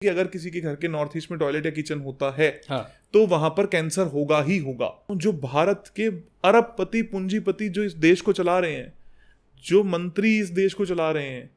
कि अगर किसी के घर के नॉर्थ ईस्ट में टॉयलेट या किचन होता है हाँ। तो वहां पर कैंसर होगा ही होगा। जो भारत के अरबपति पूंजीपति जो इस देश को चला रहे हैं, जो मंत्री इस देश को चला रहे हैं,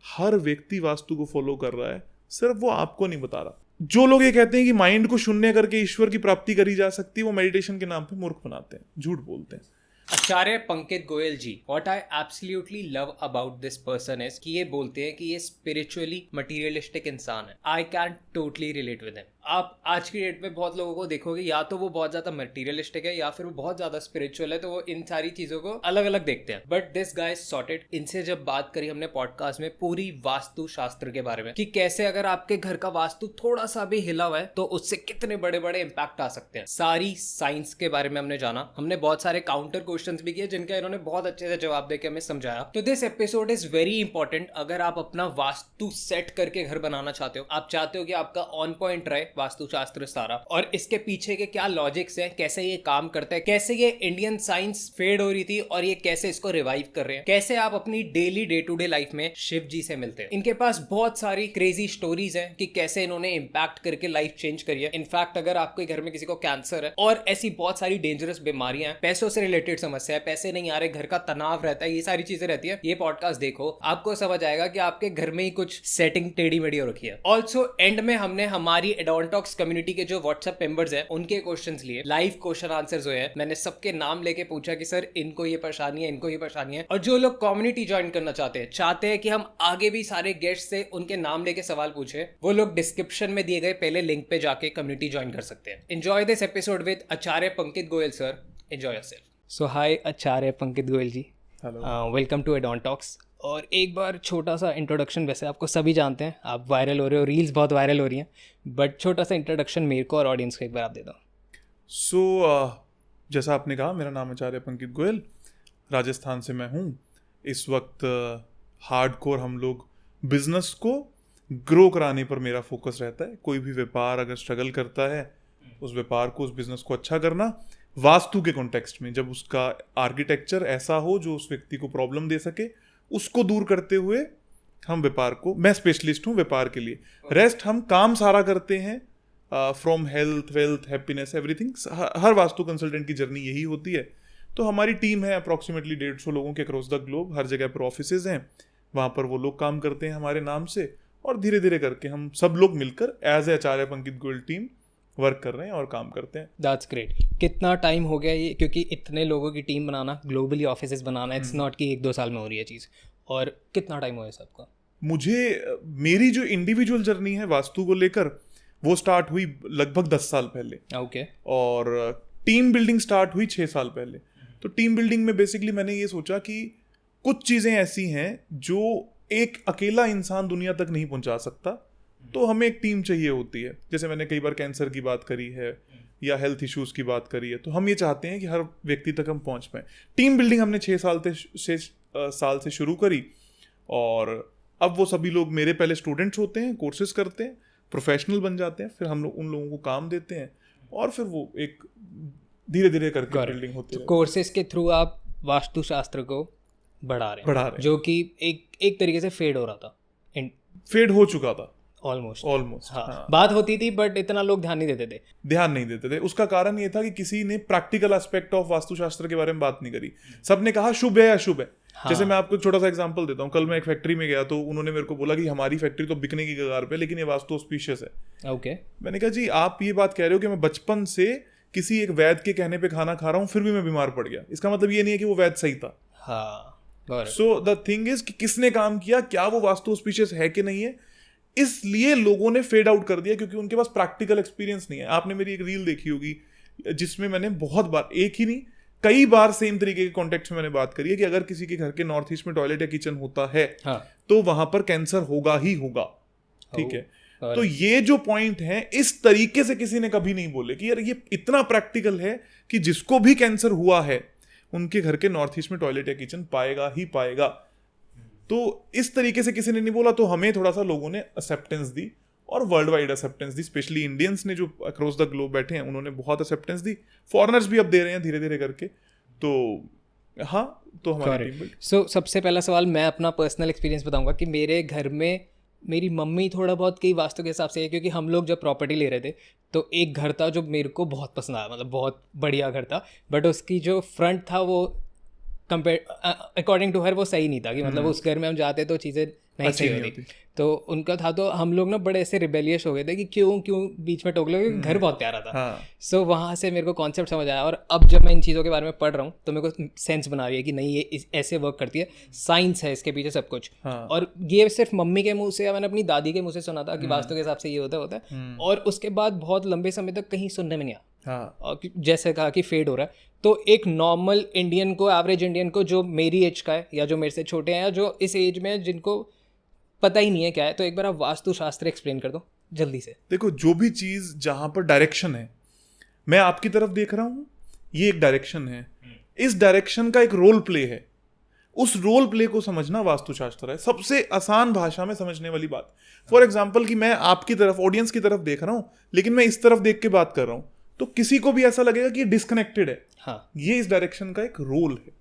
हर व्यक्ति वास्तु को फॉलो कर रहा है, सिर्फ वो आपको नहीं बता रहा। जो लोग ये कहते हैं कि माइंड को शून्य करके ईश्वर की प्राप्ति करी जा सकती है, वो मेडिटेशन के नाम पे मूर्ख बनाते हैं, झूठ बोलते हैं। Acharya Pankaj Goyal ji, what I absolutely love about this person is कि ये बोलते हैं कि ये स्पिरिचुअली मटीरियलिस्टिक इंसान है। I can totally relate with him. आप आज की डेट में बहुत लोगों को देखोगे, या तो वो बहुत ज्यादा मटीरियलिस्टिक है या फिर वो बहुत ज्यादा स्पिरिचुअल है, तो वो इन सारी चीजों को अलग अलग देखते हैं। But this guy is sorted. इनसे जब बात करी हमने पॉडकास्ट में पूरी वास्तु शास्त्र के बारे में कि कैसे अगर आपके घर का वास्तु थोड़ा सा भी हिला हुआ है तो उससे कितने बड़े बड़े इंपैक्ट आ सकते हैं, सारी साइंस के बारे में हमने जाना। हमने बहुत सारे काउंटर क्वेश्चंस भी किए जिनका इन्होंने बहुत अच्छे से जवाब देके हमें समझाया। तो this episode is very important. अगर आप अपना वास्तु सेट करके घर बनाना चाहते हो, आप चाहते हो कि आपका ऑन पॉइंट रहे वास्तुशास्त्र सारा, और इसके पीछे के क्या लॉजिक्स हैं, कैसे ये काम करता है, कैसे ये इंडियन साइंस फेड हो रही थी और ये कैसे इसको रिवाइव कर रहे हैं, कैसे आप अपनी daily day to day life में शिव जी से मिलते हैं। इनके पास बहुत सारी क्रेजी स्टोरीज हैं कि कैसे इन्होंने इंपैक्ट करके लाइफ चेंज करी है। इनफैक्ट अगर आपके घर में किसी को कैंसर है और ऐसी बहुत सारी डेंजरस बीमारियां हैं, पैसों से रिलेटेड समस्या है, पैसे नहीं आ रहे, घर का तनाव रहता है, ये सारी चीजें रहती है, ये पॉडकास्ट देखो, आपको समझ आएगा कि आपके घर में ही कुछ सेटिंग टेढ़ी मेढ़ी हो रखी है। ऑल्सो एंड में हमने हमारी एडोंटॉक्स कम्युनिटी के जो व्हाट्सएप मेंबर्स हैं उनके क्वेश्चंस लिए, लाइव क्वेश्चन आंसर्स हुए हैं। मैंने सबके नाम लेके पूछा कि सर इनको ये परेशानी है, इनको ये परेशानी है। और जो लोग कम्युनिटी ज्वाइन करना चाहते हैं कि हम आगे भी सारे गेस्ट से उनके नाम लेके सवाल पूछे, वो लोग डिस्क्रिप्शन में दिए गए पहले लिंक पे जाके कम्युनिटी ज्वाइन कर सकते हैं। Enjoy this episode with Acharya Pankaj Goyal sir. Enjoy yourself. So hi Acharya Pankaj Goyal ji, welcome to Adontalks. और एक बार छोटा सा इंट्रोडक्शन, वैसे आपको सभी जानते हैं, आप वायरल हो रहे हो, रील्स बहुत वायरल हो रही हैं, बट छोटा सा इंट्रोडक्शन मेरे को और ऑडियंस को एक बार आप दे दो। जैसा आपने कहा, मेरा नाम आचार्य पंकज गोयल, राजस्थान से मैं हूँ। इस वक्त हार्डकोर हम लोग बिजनेस को ग्रो कराने पर मेरा फोकस रहता है। कोई भी व्यापार अगर स्ट्रगल करता है, उस व्यापार को, उस बिजनेस को अच्छा करना वास्तु के कॉन्टेक्स्ट में, जब उसका आर्किटेक्चर ऐसा हो जो उस व्यक्ति को प्रॉब्लम दे सके, उसको दूर करते हुए हम व्यापार को, मैं स्पेशलिस्ट हूँ व्यापार के लिए, रेस्ट हम काम सारा करते हैं। From health, wealth, happiness, everything. Her vastu consultant की जर्नी यही होती है। तो हमारी टीम है अप्रॉक्सीमेटली 150 लोगों के अक्रॉस द ग्लोब। हर जगह पर ऑफिसेज हैं, वहाँ पर वो लोग काम करते हैं हमारे नाम से, और धीरे धीरे करके हम सब लोग मिलकर as a Acharya Pankaj Goyal team work कर रहे हैं और काम करते हैं। That's great. कितना टाइम हो गया ये, क्योंकि इतने लोगों की team banana, globally offices banana, it's not कि 1-2 साल में हो रही है चीज़, और कितना टाइम हुआ है सबका? मेरी जो इंडिविजुअल जर्नी है वास्तु को लेकर, वो स्टार्ट हुई लगभग 10 साल पहले। ओके। और टीम बिल्डिंग स्टार्ट हुई 6 साल पहले। तो टीम बिल्डिंग में बेसिकली मैंने ये सोचा कि कुछ चीज़ें ऐसी हैं जो एक अकेला इंसान दुनिया तक नहीं पहुंचा सकता, तो हमें एक टीम चाहिए होती है। जैसे मैंने कई बार कैंसर की बात करी है या हेल्थ इश्यूज की बात करी है, तो हम ये चाहते हैं कि हर व्यक्ति तक हम पहुंच पाएं। टीम बिल्डिंग हमने 6 साल से शुरू करी, और अब वो सभी लोग मेरे पहले स्टूडेंट्स होते हैं, कोर्सेज करते हैं, प्रोफेशनल बन जाते हैं, फिर हम लोग उन लोगों को काम देते हैं, और फिर वो एक धीरे धीरे करके बिल्डिंग होती है। कोर्सेज के थ्रू आप वास्तुशास्त्र को बढ़ा रहे हैं, जो कि एक तरीके से फेड हो रहा था, फेड हो चुका था ऑलमोस्ट। हाँ। बात होती थी बट इतना लोग ध्यान नहीं देते थे। उसका कारण ये था कि किसी ने प्रैक्टिकल एस्पेक्ट ऑफ वास्तुशास्त्र के बारे में बात नहीं करी। सबने कहा शुभ है या अशुभ है। हाँ। जैसे मैं आपको एक छोटा सा एग्जांपल देता हूँ। कल मैं एक फैक्ट्री में गया, तो उन्होंने मेरे को बोला कि हमारी फैक्ट्री तो बिकने की कगार पे, लेकिन ये वास्तु ऑस्पिशियस है। ओके। मैंने कहा जी, आप ये बात कह रहे हो कि मैं बचपन से किसी एक वैद्य के कहने पे खाना खा रहा हूँ, फिर भी मैं बीमार पड़ गया। इसका मतलब ये नहीं है कि वो वैद्य सही था। सो द थिंग इज कि किसने काम किया, क्या वो वास्तु ऑस्पिशियस है कि नहीं है, इसलिए लोगों ने फेड आउट कर दिया, क्योंकि उनके पास प्रैक्टिकल एक्सपीरियंस नहीं है। आपने मेरी एक रील देखी होगी जिसमें मैंने बहुत बार, एक ही नहीं कई बार सेम तरीके के कॉन्टेक्स्ट में मैंने बात करी है कि अगर किसी के घर के नॉर्थ ईस्ट में टॉयलेट या किचन होता है, हाँ, तो वहां पर कैंसर होगा ही होगा। ठीक है। तो ये जो पॉइंट है, इस तरीके से किसी ने कभी नहीं बोले कि यार ये इतना प्रैक्टिकल है कि जिसको भी कैंसर हुआ है उनके घर के नॉर्थ ईस्ट में टॉयलेट या किचन पाएगा ही पाएगा। तो इस तरीके से किसी ने नहीं बोला, तो हमें थोड़ा सा लोगों ने एक्सेप्टेंस दी, और वर्ल्ड वाइड एक्सेप्टेंस दी। स्पेशली इंडियंस ने जो अक्रॉस द ग्लोब बैठे हैं, उन्होंने बहुत एक्सेप्टेंस दी। फॉरेनर्स भी अब दे रहे हैं धीरे धीरे करके। तो हाँ, तो हमारी टीम। सो सबसे पहला सवाल, मैं अपना पर्सनल एक्सपीरियंस बताऊंगा कि मेरे घर में मेरी मम्मी थोड़ा बहुत कई वास्तु के हिसाब से है, क्योंकि हम लोग जब प्रॉपर्टी ले रहे थे तो एक घर था जो मेरे को बहुत पसंद आया, मतलब बहुत बढ़िया घर था, बट उसकी जो फ्रंट था वो कंपेयर अकॉर्डिंग टू हर वो सही नहीं था, कि मतलब उस घर में हम जाते तो चीज़ें नहीं सही होती। तो उनका था, तो हम लोग ना बड़े ऐसे रिबेलियस हो गए थे कि क्यों बीच में टोक लो, क्योंकि घर बहुत प्यारा था। सो वहाँ से मेरे को कॉन्सेप्ट समझ आया, और अब जब मैं इन चीज़ों के बारे में पढ़ रहा हूँ तो मेरे को सेंस बना रही है कि नहीं ये ऐसे वर्क करती है, साइंस है इसके पीछे सब कुछ। और ये सिर्फ मम्मी के मुँह से या मैंने अपनी दादी के मुँह से सुना था कि वास्तु के हिसाब से ये होता है, और उसके बाद बहुत लंबे समय तक कहीं सुनने में नहीं आया। और जैसे कहा कि फेड हो रहा है, तो एक नॉर्मल इंडियन को, एवरेज इंडियन को जो मेरी एज का है या जो मेरे से छोटे हैं या जो इस एज में जिनको पता ही नहीं है क्या है, तो एक बार आप वास्तुशास्त्र एक्सप्लेन कर दो जल्दी से। देखो, जो भी चीज जहां पर डायरेक्शन है, मैं आपकी तरफ देख रहा हूं, ये एक डायरेक्शन है, इस डायरेक्शन का एक रोल प्ले है, उस रोल प्ले को समझना वास्तुशास्त्र है। सबसे आसान भाषा में समझने वाली बात, फॉर एग्जाम्पल कि मैं आपकी तरफ, ऑडियंस की तरफ देख रहा हूं, लेकिन मैं इस तरफ देख के बात कर रहा हूं, तो किसी को भी ऐसा लगेगा कि ये डिस्कनेक्टेड है। ये इस डायरेक्शन का एक रोल है।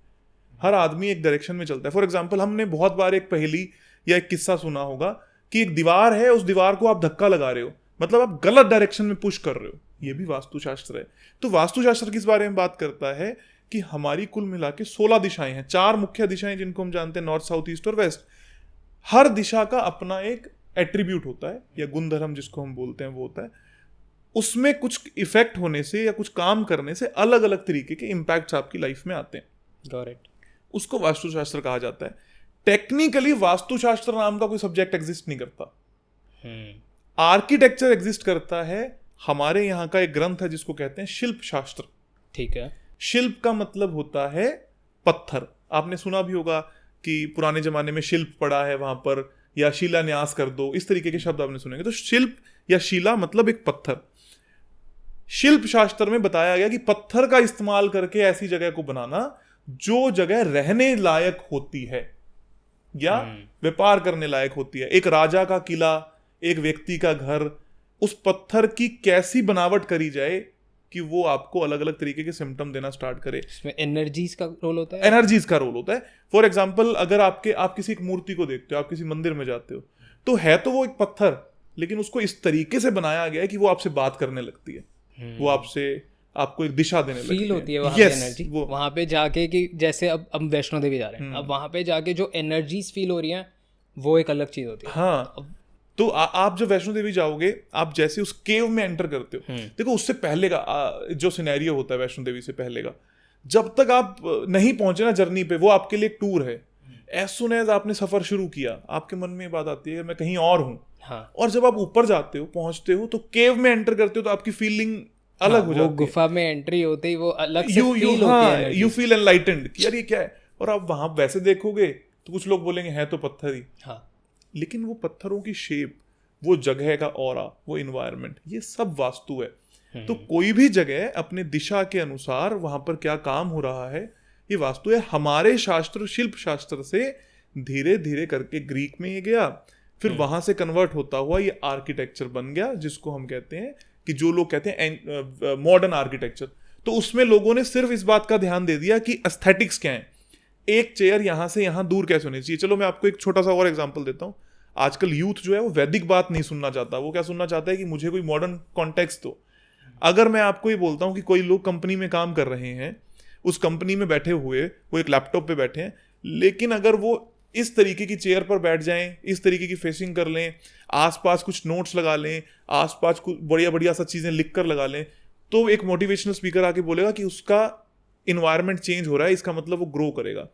हर आदमी एक डायरेक्शन में चलता है। फॉर एग्जाम्पल, हमने बहुत बार एक पहेली या एक किस्सा सुना होगा कि एक दीवार है, उस दीवार को आप धक्का लगा रहे हो, मतलब आप गलत डायरेक्शन में पुश कर रहे हो। ये भी वास्तुशास्त्र है। तो वास्तुशास्त्र किस बारे में बात करता है कि हमारी कुल मिला के 16 दिशाएं हैं, 4 मुख्य दिशाएं जिनको हम जानते हैं, नॉर्थ, साउथ, ईस्ट और वेस्ट। हर दिशा का अपना एक एट्रीब्यूट होता है या गुणधर्म जिसको हम बोलते हैं वो होता है। उसमें कुछ इफेक्ट होने से या कुछ काम करने से अलग अलग तरीके के इंपैक्ट्स आपकी लाइफ में आते हैं। करेक्ट। उसको वास्तुशास्त्र कहा जाता है। टेक्निकली वास्तुशास्त्र नाम का कोई सब्जेक्ट एग्जिस्ट नहीं करता। आर्किटेक्चर एग्जिस्ट करता है। हमारे यहाँ का एक ग्रंथ है जिसको कहते हैं शिल्प शास्त्र। ठीक है। शिल्प का मतलब होता है पत्थर। आपने सुना भी होगा कि पुराने जमाने में शिल्प पड़ा है वहां पर, या शिलान्यास कर दो, इस तरीके के शब्द आपने सुनेंगे। तो शिल्प या शिला मतलब एक पत्थर। शिल्प शास्त्र में बताया गया कि पत्थर का इस्तेमाल करके ऐसी जगह को बनाना जो जगह रहने लायक होती है या व्यापार करने लायक होती है। एक राजा का किला, एक व्यक्ति का घर, उस पत्थर की कैसी बनावट करी जाए कि वो आपको अलग अलग तरीके के सिम्टम देना स्टार्ट करे। इसमें एनर्जीज का रोल होता है। एनर्जीज का रोल होता है। फॉर एग्जांपल, अगर आप किसी एक मूर्ति को देखते हो, आप किसी मंदिर में जाते हो, तो है तो वो एक पत्थर, लेकिन उसको इस तरीके से बनाया गया है कि वो आपसे बात करने लगती है, वो आपको एक दिशा देने लगती है, फील होती है वहाँ पे एनर्जी। वहाँ पे जाके कि जैसे अब हम वैष्णो देवी जा रहे हैं, अब वहाँ पे जाके जो एनर्जीज फील हो रही हैं वो एक अलग चीज होती है। हाँ, तो आप जब वैष्णो देवी जाओगे, आप जैसे उस केव में एंटर करते हो, देखो उससे पहले का जो सिनेरियो होता है वैष्णो देवी से पहले का, जब तक आप नहीं पहुंचे ना जर्नी पे, वो आपके लिए एक टूर है। एज सुन एज आपने सफर शुरू किया, आपके मन में बात आती है मैं कहीं और हूँ। हाँ। और जब आप ऊपर जाते हो, पहुंचते हो, तो केव में एंटर करते हो, तो आपकी फीलिंग अलग हो जाती है। गुफा में एंट्री होते ही वो अलग से फील होती है। यू फील एनलाइटेंड कि यार ये क्या है। और आप वहां वैसे देखोगे तो कुछ लोग बोलेंगे है तो पत्थर ही। हाँ। लेकिन वो पत्थरों की शेप, वो जगह का ऑरा, वो इन्वायरमेंट, ये सब वास्तु है। तो कोई भी जगह अपने दिशा के अनुसार वहां पर क्या काम हो रहा है, ये वास्तु है। हमारे शास्त्र, शिल्प शास्त्र से धीरे धीरे करके ग्रीक में ये गया, फिर वहां से कन्वर्ट होता हुआ ये आर्किटेक्चर बन गया, जिसको हम कहते हैं कि जो लोग कहते हैं मॉडर्न आर्किटेक्चर। तो उसमें लोगों ने सिर्फ इस बात का ध्यान दे दिया कि एस्थेटिक्स क्या है, एक चेयर यहां से यहां दूर कैसे होनी चाहिए। चलो मैं आपको एक छोटा सा और एग्जांपल देता हूं। आजकल यूथ जो है वो वैदिक बात नहीं सुनना चाहता। वो क्या सुनना चाहता है कि मुझे कोई मॉडर्न कॉन्टेक्स्ट दो। अगर मैं आपको ये बोलता हूं कि कोई लोग कंपनी में काम कर रहे हैं, उस कंपनी में बैठे हुए वो एक लैपटॉप पे बैठे हैं, लेकिन अगर वो इस तरीके की चेयर पर बैठ जाएं, इस तरीके की फेसिंग कर लें, आसपास कुछ नोट्स लगा लें, आसपास कुछ बढ़िया बढ़िया सा चीजें लिख कर लगा लें, तो एक मोटिवेशनल स्पीकर आके बोलेगा कि उसका इन्वायरमेंट चेंज हो रहा है, इसका मतलब वो ग्रो करेगा।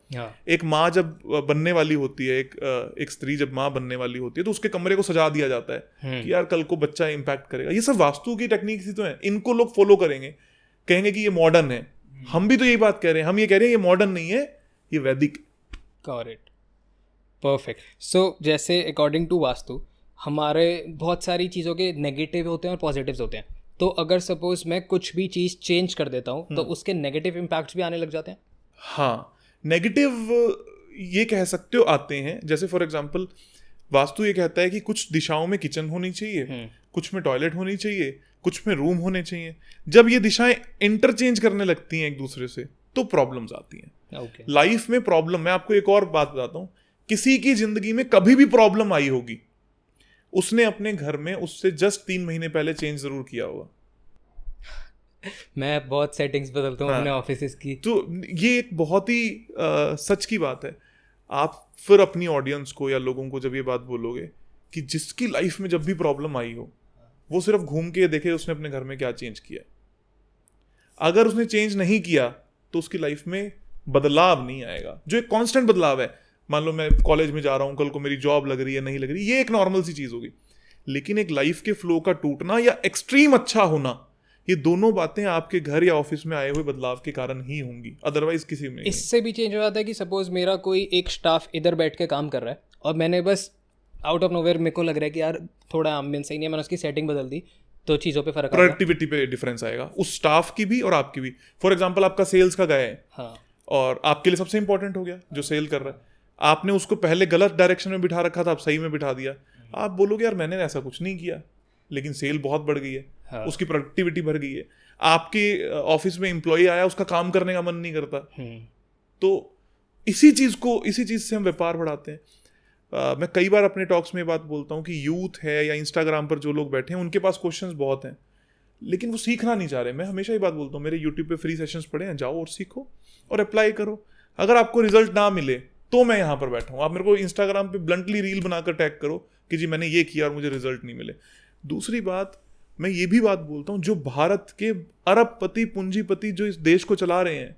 एक माँ जब बनने वाली होती है, एक स्त्री जब माँ बनने वाली होती है, तो उसके कमरे को सजा दिया जाता है कि यार कल को बच्चा इम्पैक्ट करेगा। ये सब वास्तु की टेक्निक ही तो है। इनको लोग फॉलो करेंगे, कहेंगे कि ये मॉडर्न है। हम भी तो यही बात कह रहे हैं। हम ये कह रहे हैं ये मॉडर्न नहीं है, ये वैदिक। Correct, perfect. सो जैसे अकॉर्डिंग टू वास्तु हमारे बहुत सारी चीज़ों के नेगेटिव होते हैं और पॉजिटिव्स होते हैं। तो अगर सपोज मैं कुछ भी चीज़ चेंज कर देता हूँ तो उसके नेगेटिव इम्पैक्ट्स भी आने लग जाते हैं। हाँ, नेगेटिव ये कह सकते हो आते हैं। जैसे फॉर एग्जांपल, वास्तु ये कहता है कि कुछ दिशाओं में किचन होनी चाहिए, कुछ में टॉयलेट होनी चाहिए, कुछ में रूम होने चाहिए। जब ये दिशाएं इंटरचेंज करने लगती हैं एक दूसरे से, तो प्रॉब्लम्स आती हैं। लाइफ में प्रॉब्लम, मैं आपको एक और बात बताता हूँ। किसी की जिंदगी में कभी भी प्रॉब्लम आई होगी, उसने अपने घर में उससे जस्ट 3 महीने पहले चेंज जरूर किया होगा। मैं बहुत सेटिंग्स बदलता हूँ अपने ऑफिस की। तो ये एक बहुत ही सच की बात है। आप फिर अपनी ऑडियंस को या लोगों को जब ये बात बोलोगे कि जिसकी लाइफ में जब भी प्रॉब्लम आई हो वो सिर्फ घूम के देखे उसने अपने घर में क्या चेंज किया। अगर उसने चेंज नहीं किया तो उसकी लाइफ में बदलाव नहीं आएगा, जो एक कांस्टेंट बदलाव है। मान लो मैं कॉलेज में जा रहा हूँ, कल को मेरी जॉब लग रही है नहीं लग रही, ये एक नॉर्मल सी चीज होगी। लेकिन एक लाइफ के फ्लो का टूटना या एक्सट्रीम अच्छा होना, ये दोनों बातें आपके घर या ऑफिस में आए हुए बदलाव के कारण ही होंगी, अदरवाइज किसी में नहीं। इससे भी चेंज हो जाता है कि सपोज मेरा कोई एक स्टाफ इधर बैठ के काम कर रहा है और मैंने बस आउट ऑफ नोवेयर मेरे को लग रहा है कि यार थोड़ा एम्बियंस सही नहीं है, मैंने उसकी सेटिंग बदल दी तो चीज़ों पे फर्क, प्रोडक्टिविटी पे डिफरेंस आएगा, उस स्टाफ की भी और आपकी भी। फॉर एग्जांपल आपका सेल्स का गया है, हाँ, और आपके लिए सबसे इंपॉर्टेंट हो गया जो सेल कर रहा है, आपने उसको पहले गलत डायरेक्शन में बिठा रखा था, आप सही में बिठा दिया। आप बोलोगे यार मैंने ऐसा कुछ नहीं किया, लेकिन सेल बहुत बढ़ गई है, हाँ, उसकी प्रोडक्टिविटी बढ़ गई है। आपके ऑफिस में एम्प्लॉय आया, उसका काम करने का मन नहीं करता। तो इसी चीज से हम व्यापार बढ़ाते हैं। मैं कई बार अपने टॉक्स में बात बोलता हूँ कि यूथ है या इंस्टाग्राम पर जो लोग बैठे हैं उनके पास क्वेश्चंस बहुत हैं, लेकिन वो सीखना नहीं चाह रहे। मैं हमेशा ही बात बोलता हूँ, मेरे यूट्यूब पे फ्री सेशंस पड़े हैं, जाओ और सीखो और अप्लाई करो। अगर आपको रिजल्ट ना मिले तो मैं यहाँ पर बैठा हूँ, आप मेरे को इंस्टाग्राम पे ब्लंटली रील बनाकर टैग करो कि जी मैंने ये किया और मुझे रिजल्ट नहीं मिले। दूसरी बात, मैं ये भी बात बोलता हूँ, जो भारत के अरबपति पूंजीपति जो इस देश को चला रहे हैं,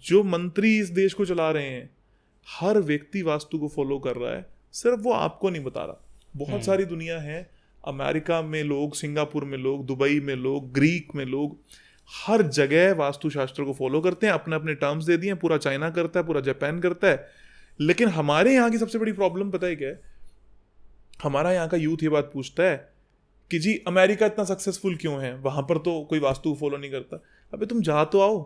जो मंत्री इस देश को चला रहे हैं, हर व्यक्ति वास्तु को फॉलो कर रहा है, सिर्फ वो आपको नहीं बता रहा। बहुत सारी दुनिया है, अमेरिका में लोग, सिंगापुर में लोग, दुबई में लोग, ग्रीक में लोग, हर जगह वास्तुशास्त्र को फॉलो करते हैं, अपने अपने टर्म्स दे दिए। पूरा चाइना करता है, पूरा जापान करता है। लेकिन हमारे यहाँ की सबसे बड़ी प्रॉब्लम पता है क्या है? हमारा यहाँ का यूथ ये बात पूछता है कि जी अमेरिका इतना सक्सेसफुल क्यों है, वहां पर तो कोई वास्तु फॉलो नहीं करता। अबे तुम जा तो आओ,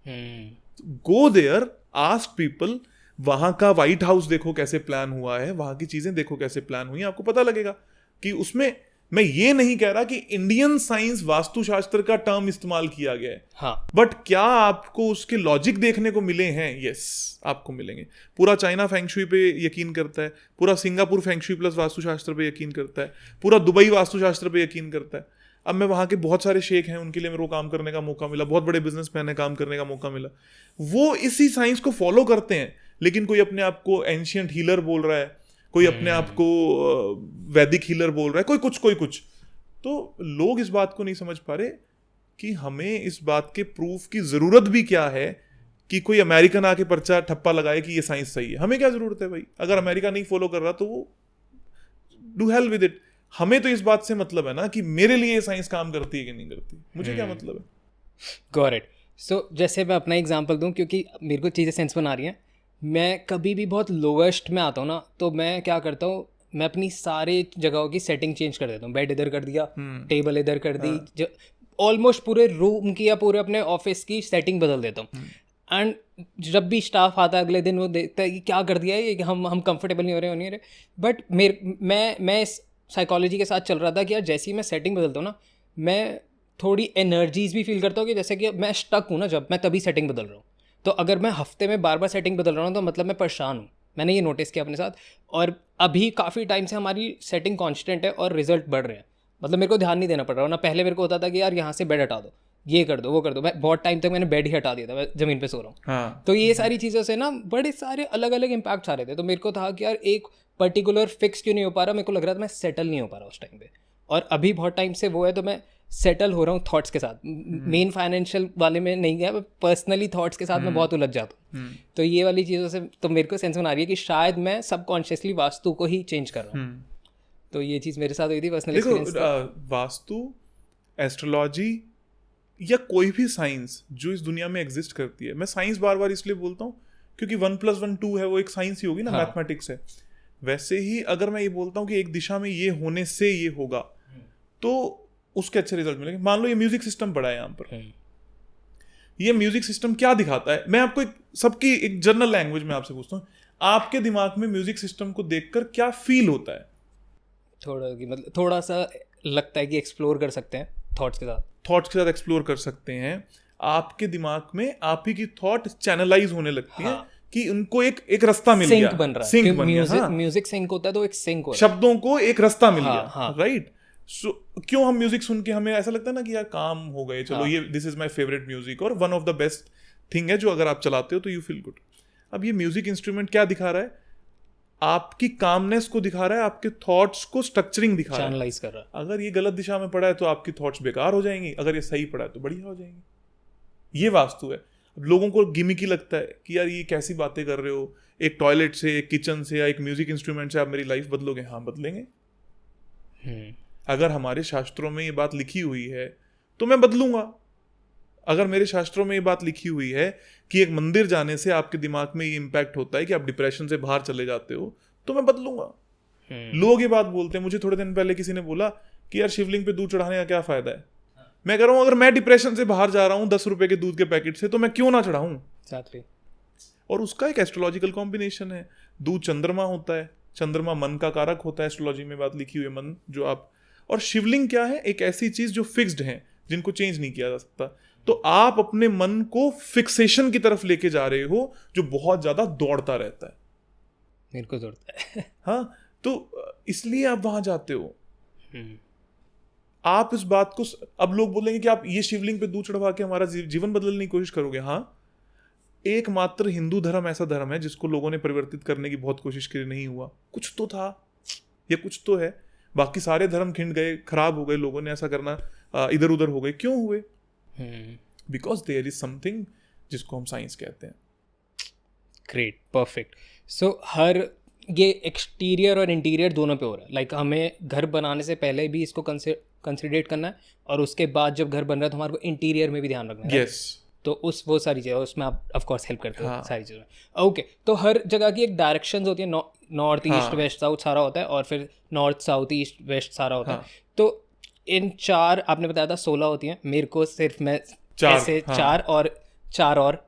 गो देयर, आस्क पीपल, वहां का व्हाइट हाउस देखो कैसे प्लान हुआ है, वहां की चीजें देखो कैसे प्लान हुई है, आपको पता लगेगा कि उसमें, मैं ये नहीं कह रहा कि इंडियन साइंस वास्तुशास्त्र का टर्म इस्तेमाल किया गया है, हाँ, बट क्या आपको उसके लॉजिक देखने को मिले हैं? यस, आपको मिलेंगे। पूरा चाइना फेंगशुई पे यकीन करता है, पूरा सिंगापुर फेंगशुई प्लस वास्तुशास्त्र पे यकीन करता है, पूरा दुबई वास्तुशास्त्र पे यकीन करता है। अब मैं वहाँ के बहुत सारे शेख हैं, उनके लिए मेरे को काम करने का मौका मिला, बहुत बड़े बिजनेसमैन है, काम करने का मौका मिला, वो इसी साइंस को फॉलो करते हैं। लेकिन कोई अपने आप को एंशियंट हीलर बोल रहा है, कोई अपने आप को वैदिक हीलर बोल रहा है, कोई कुछ। तो लोग इस बात को नहीं समझ पा रहे कि हमें इस बात के प्रूफ की जरूरत भी क्या है कि कोई अमेरिकन आके पर्चा ठप्पा लगाए कि ये साइंस सही है। हमें क्या जरूरत है भाई? अगर अमेरिका नहीं फॉलो कर रहा तो वो डू हेल विद इट। हमें तो इस बात से मतलब है ना कि मेरे लिए ये साइंस काम करती है कि नहीं करती, मुझे क्या मतलब है। Got it. सो जैसे मैं अपना एग्जांपल दूं, क्योंकि मेरे को चीज़ें सेंस बना रही हैं। मैं कभी भी बहुत लोवेस्ट में आता हूँ ना, तो मैं क्या करता हूँ, मैं अपनी सारे जगहों की सेटिंग चेंज कर देता हूँ। बेड इधर कर दिया, टेबल इधर कर दी, ऑलमोस्ट पूरे रूम की या पूरे अपने ऑफिस की सेटिंग बदल देता हूँ। एंड जब भी स्टाफ आता है अगले दिन, वो देखता है कि क्या कर दिया है ये, कि हम कंफर्टेबल नहीं हो रहे। बट मैं इस साइकोलॉजी के साथ चल रहा था कि यार जैसे ही मैं सेटिंग बदलता हूँ ना, मैं थोड़ी एनर्जीज भी फील करता हूँ कि जैसे कि मैं स्टक हूँ ना, जब मैं तभी सेटिंग बदल रहा हूँ। तो अगर मैं हफ्ते में बार बार सेटिंग बदल रहा हूँ तो मतलब मैं परेशान हूँ। मैंने ये नोटिस किया अपने साथ, और अभी काफ़ी टाइम से हमारी सेटिंग कांस्टेंट है और रिजल्ट बढ़ रहे हैं। मतलब मेरे को ध्यान नहीं देना पड़ रहा ना। पहले मेरे को होता था कि यार यहाँ से बेड हटा दो, ये कर दो, वो कर दो। मैं बहुत टाइम तक मैंने बेड ही हटा दिया था, मैं ज़मीन पे सो रहा हूँ। हाँ। तो ये सारी चीज़ों से ना बड़े सारे अलग अलग इम्पैक्ट्स आ रहे थे। तो मेरे को था कि यार एक पर्टिकुलर फिक्स क्यों नहीं हो पा रहा। मेरे को लग रहा था मैं सेटल नहीं हो पा रहा उस टाइम पे, और अभी बहुत टाइम से वो है, तो मैं सेटल हो रहा हूँ थॉट्स के साथ। मेन फाइनेंशियल वाले में नहीं गया, पर्सनली थॉट्स के साथ मैं बहुत उलझ जाता हूँ। तो ये वाली चीज़ों से तो मेरे को सेंस बना रही है कि शायद मैं सबकॉन्शियसली वास्तु को ही चेंज कर रहा हूँ। तो ये चीज़ मेरे साथ हुई थी पर्सनल एक्सपीरियंस। वास्तु, एस्ट्रोलॉजी या कोई भी साइंस जो इस दुनिया में एग्जिस्ट करती है, मैं साइंस बार बार इसलिए बोलता हूँ क्योंकि 1+1 2 है, वो एक साइंस ही होगी ना, मैथमेटिक्स है। वैसे ही अगर मैं ये बोलता हूँ कि एक दिशा में ये होने से ये होगा, तो उसके अच्छे रिजल्ट मिलेंगे। मान लो ये म्यूजिक सिस्टम पड़ा है यहाँ पर, ये म्यूजिक सिस्टम क्या दिखाता है? मैं आपको सबकी एक जनरल लैंग्वेज में आपसे पूछता हूँ, आपके दिमाग में म्यूजिक सिस्टम को देखकर क्या फील होता है? मतलब थोड़ा सा लगता है कि एक्सप्लोर कर सकते हैं थॉट्स के साथ एक्सप्लोर कर सकते हैं। आपके दिमाग में आप ही की थॉट चैनलाइज होने लगती है कि उनको एक रास्ता मिल गया, सिंक बन रहा है, सिंक बन गया। हाँ, म्यूजिक सिंक होता है तो एक सिंक होता है, शब्दों को एक रास्ता मिल हाँ, गया, हाँ. राइट। सो क्यों हम म्यूजिक सुन के हमें ऐसा लगता है ना कि यार काम हो गए, चलो हाँ. ये this is my favourite music, और one of the best thing है जो अगर आप चलाते हो तो यू फील गुड। अब ये म्यूजिक इंस्ट्रूमेंट क्या दिखा रहा है? आपकी कामनेस को दिखा रहा है, आपके थॉट्स को स्ट्रक्चरिंग दिखा रहा है, चैनलाइज कर रहा है। अगर ये गलत दिशा में पड़ा है तो आपकी थॉट्स बेकार हो जाएंगी, अगर ये सही पड़ा है तो बढ़िया हो जाएंगी। ये वास्तु है। अब लोगों को गिमिकी लगता है कि यार ये कैसी बातें कर रहे हो, एक टॉयलेट से, एक किचन से या एक म्यूजिक इंस्ट्रूमेंट से आप मेरी लाइफ बदलोगे? हाँ, बदलेंगे। अगर हमारे शास्त्रों में ये बात लिखी हुई है तो मैं बदलूंगा। अगर मेरे शास्त्रों में ये बात लिखी हुई है कि एक मंदिर जाने से आपके दिमाग में ये इम्पैक्ट होता है कि आप डिप्रेशन से बाहर चले जाते हो, तो मैं बदलूंगा। लोग ये बात बोलते हैं, मुझे थोड़े दिन पहले किसी ने बोला कि यार शिवलिंग पे दूध चढ़ाने का क्या फायदा है? मैं कह रहा हूं अगर मैं डिप्रेशन से बाहर जा रहा हूं 10 रुपए के दूध के पैकेट से, तो मैं क्यों ना चढ़ाऊं? Exactly. और उसका एक एस्ट्रोलॉजिकल कॉम्बिनेशन है। दूध चंद्रमा होता है, चंद्रमा मन का कारक होता है, एस्ट्रोलॉजी में बात लिखी हुई है, मन जो आप, और शिवलिंग क्या है? एक ऐसी चीज जो फिक्स्ड है, जिनको चेंज नहीं किया जा सकता। तो आप अपने मन को फिक्सेशन की तरफ लेके जा रहे हो जो बहुत ज्यादा दौड़ता रहता है। मेरे को दौड़ता है। हाँ, तो इसलिए आप वहां जाते हो। आप इस बात को, अब लोग बोलेंगे कि आप ये शिवलिंग पे दूध चढ़वा के हमारा जीवन बदलने की कोशिश करोगे। हाँ, एकमात्र हिंदू धर्म ऐसा धर्म है जिसको लोगों ने परिवर्तित करने की बहुत कोशिश की, नहीं हुआ। कुछ तो था, ये कुछ तो है। बाकी सारे धर्म खिंड गए, खराब हो गए, लोगों ने ऐसा करना इधर उधर हो गए। क्यों हुए? बिकॉज देयर इज समथिंग जिसको हम साइंस कहते हैं। Great, perfect. सो हर ये एक्सटीरियर और इंटीरियर दोनों पे हो रहा है। लाइक हमें घर बनाने से पहले भी इसको कंसिडरेट करना है, और उसके बाद जब घर बन रहा है तो हमारे को इंटीरियर में भी ध्यान रखना है। यस। तो वो सारी चीज़ें उसमें आप ऑफ कोर्स हेल्प करते हो। हाँ. सारी चीज़ें। ओके, तो हर जगह की एक डायरेक्शंस होती है, नॉर्थ ईस्ट वेस्ट साउथ सारा होता है, और फिर नॉर्थ साउथ ईस्ट वेस्ट सारा होता है। तो इन 4 आपने बताया था 16 होती हैं, मेरे को सिर्फ मैं ऐसे 4 और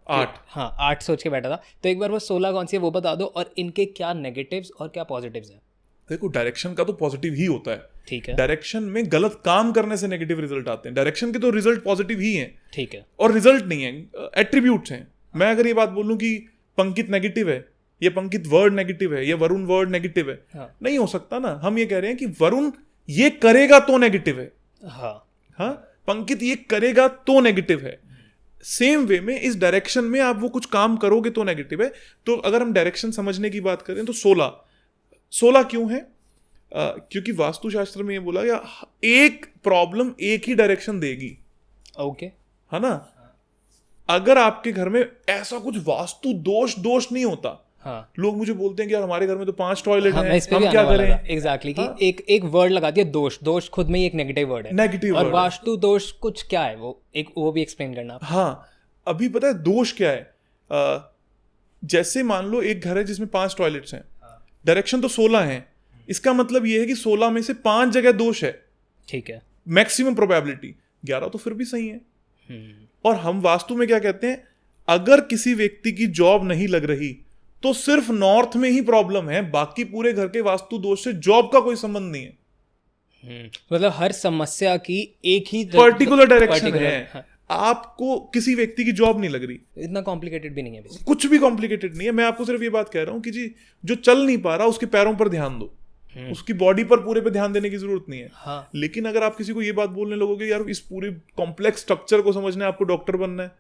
8, हाँ 8 सोच के बैठा था। तो एक बार वो 16 कौन सी है वो बता दो, और इनके क्या नेगेटिव्स और क्या पॉजिटिव्स हैं। देखो, डायरेक्शन का तो पॉजिटिव ही होता है। ठीक है। डायरेक्शन में गलत काम करने से नेगेटिव रिजल्ट आते हैं, डायरेक्शन के तो रिजल्ट पॉजिटिव ही हैं। ठीक है। और रिजल्ट नहीं है, एट्रीब्यूट्स हैं। मैं अगर ये बात बोलूं कि पंकित नेगेटिव है, ये पंकित वर्ड नेगेटिव है, ये वरुण वर्ड नेगेटिव है, हाँ. नहीं हो सकता ना। हम ये कह रहे हैं कि वरुण ये करेगा तो नेगेटिव है, हाँ, पंकित ये करेगा तो नेगेटिव है। सेम वे में इस डायरेक्शन में आप वो कुछ काम करोगे तो नेगेटिव है। तो अगर हम डायरेक्शन समझने की बात करें तो 16 क्यों है? क्योंकि वास्तुशास्त्र में ये बोला गया एक प्रॉब्लम एक ही डायरेक्शन देगी। ओके, है ना? अगर आपके घर में ऐसा कुछ वास्तु दोष नहीं होता, हाँ. लोग मुझे बोलते हैं कि यार हमारे घर में तो 5 टॉयलेट हाँ, हैं, हम क्या करें? एग्जैक्टली, कि एक वर्ड लगा दिया दोष खुद में ही एक नेगेटिव वर्ड है। नेगेटिव और वास्तु दोष कुछ क्या है, वो भी एक्सप्लेन करना। हाँ, अभी पता है दोष क्या है? जैसे मान लो एक घर है जिसमें 5 टॉयलेट्स हैं, डायरेक्शन तो 16 है, इसका मतलब ये है कि 16 में से 5 जगह दोष है। ठीक है। मैक्सिमम प्रोबेबिलिटी 11 तो फिर भी सही है। और हम वास्तु में क्या कहते हैं? अगर किसी व्यक्ति की जॉब नहीं लग रही तो सिर्फ नॉर्थ में ही प्रॉब्लम है, बाकी पूरे घर के वास्तु दोष से जॉब का कोई संबंध नहीं है। मतलब हर समस्या की एक ही पर्टिकुलर डायरेक्शन है। हाँ. आपको किसी व्यक्ति की जॉब नहीं लग रही, इतना कॉम्प्लिकेटेड भी नहीं है, कुछ भी कॉम्प्लिकेटेड नहीं है। मैं आपको सिर्फ ये बात कह रहा हूं कि जी जो चल नहीं पा रहा उसके पैरों पर ध्यान दो, उसकी बॉडी पर पूरे पे ध्यान देने की जरूरत नहीं है। हाँ. लेकिन अगर आप किसी को ये बात बोलने लगोगे यार इस पूरे कॉम्प्लेक्स स्ट्रक्चर को समझना है, आपको डॉक्टर बनना है,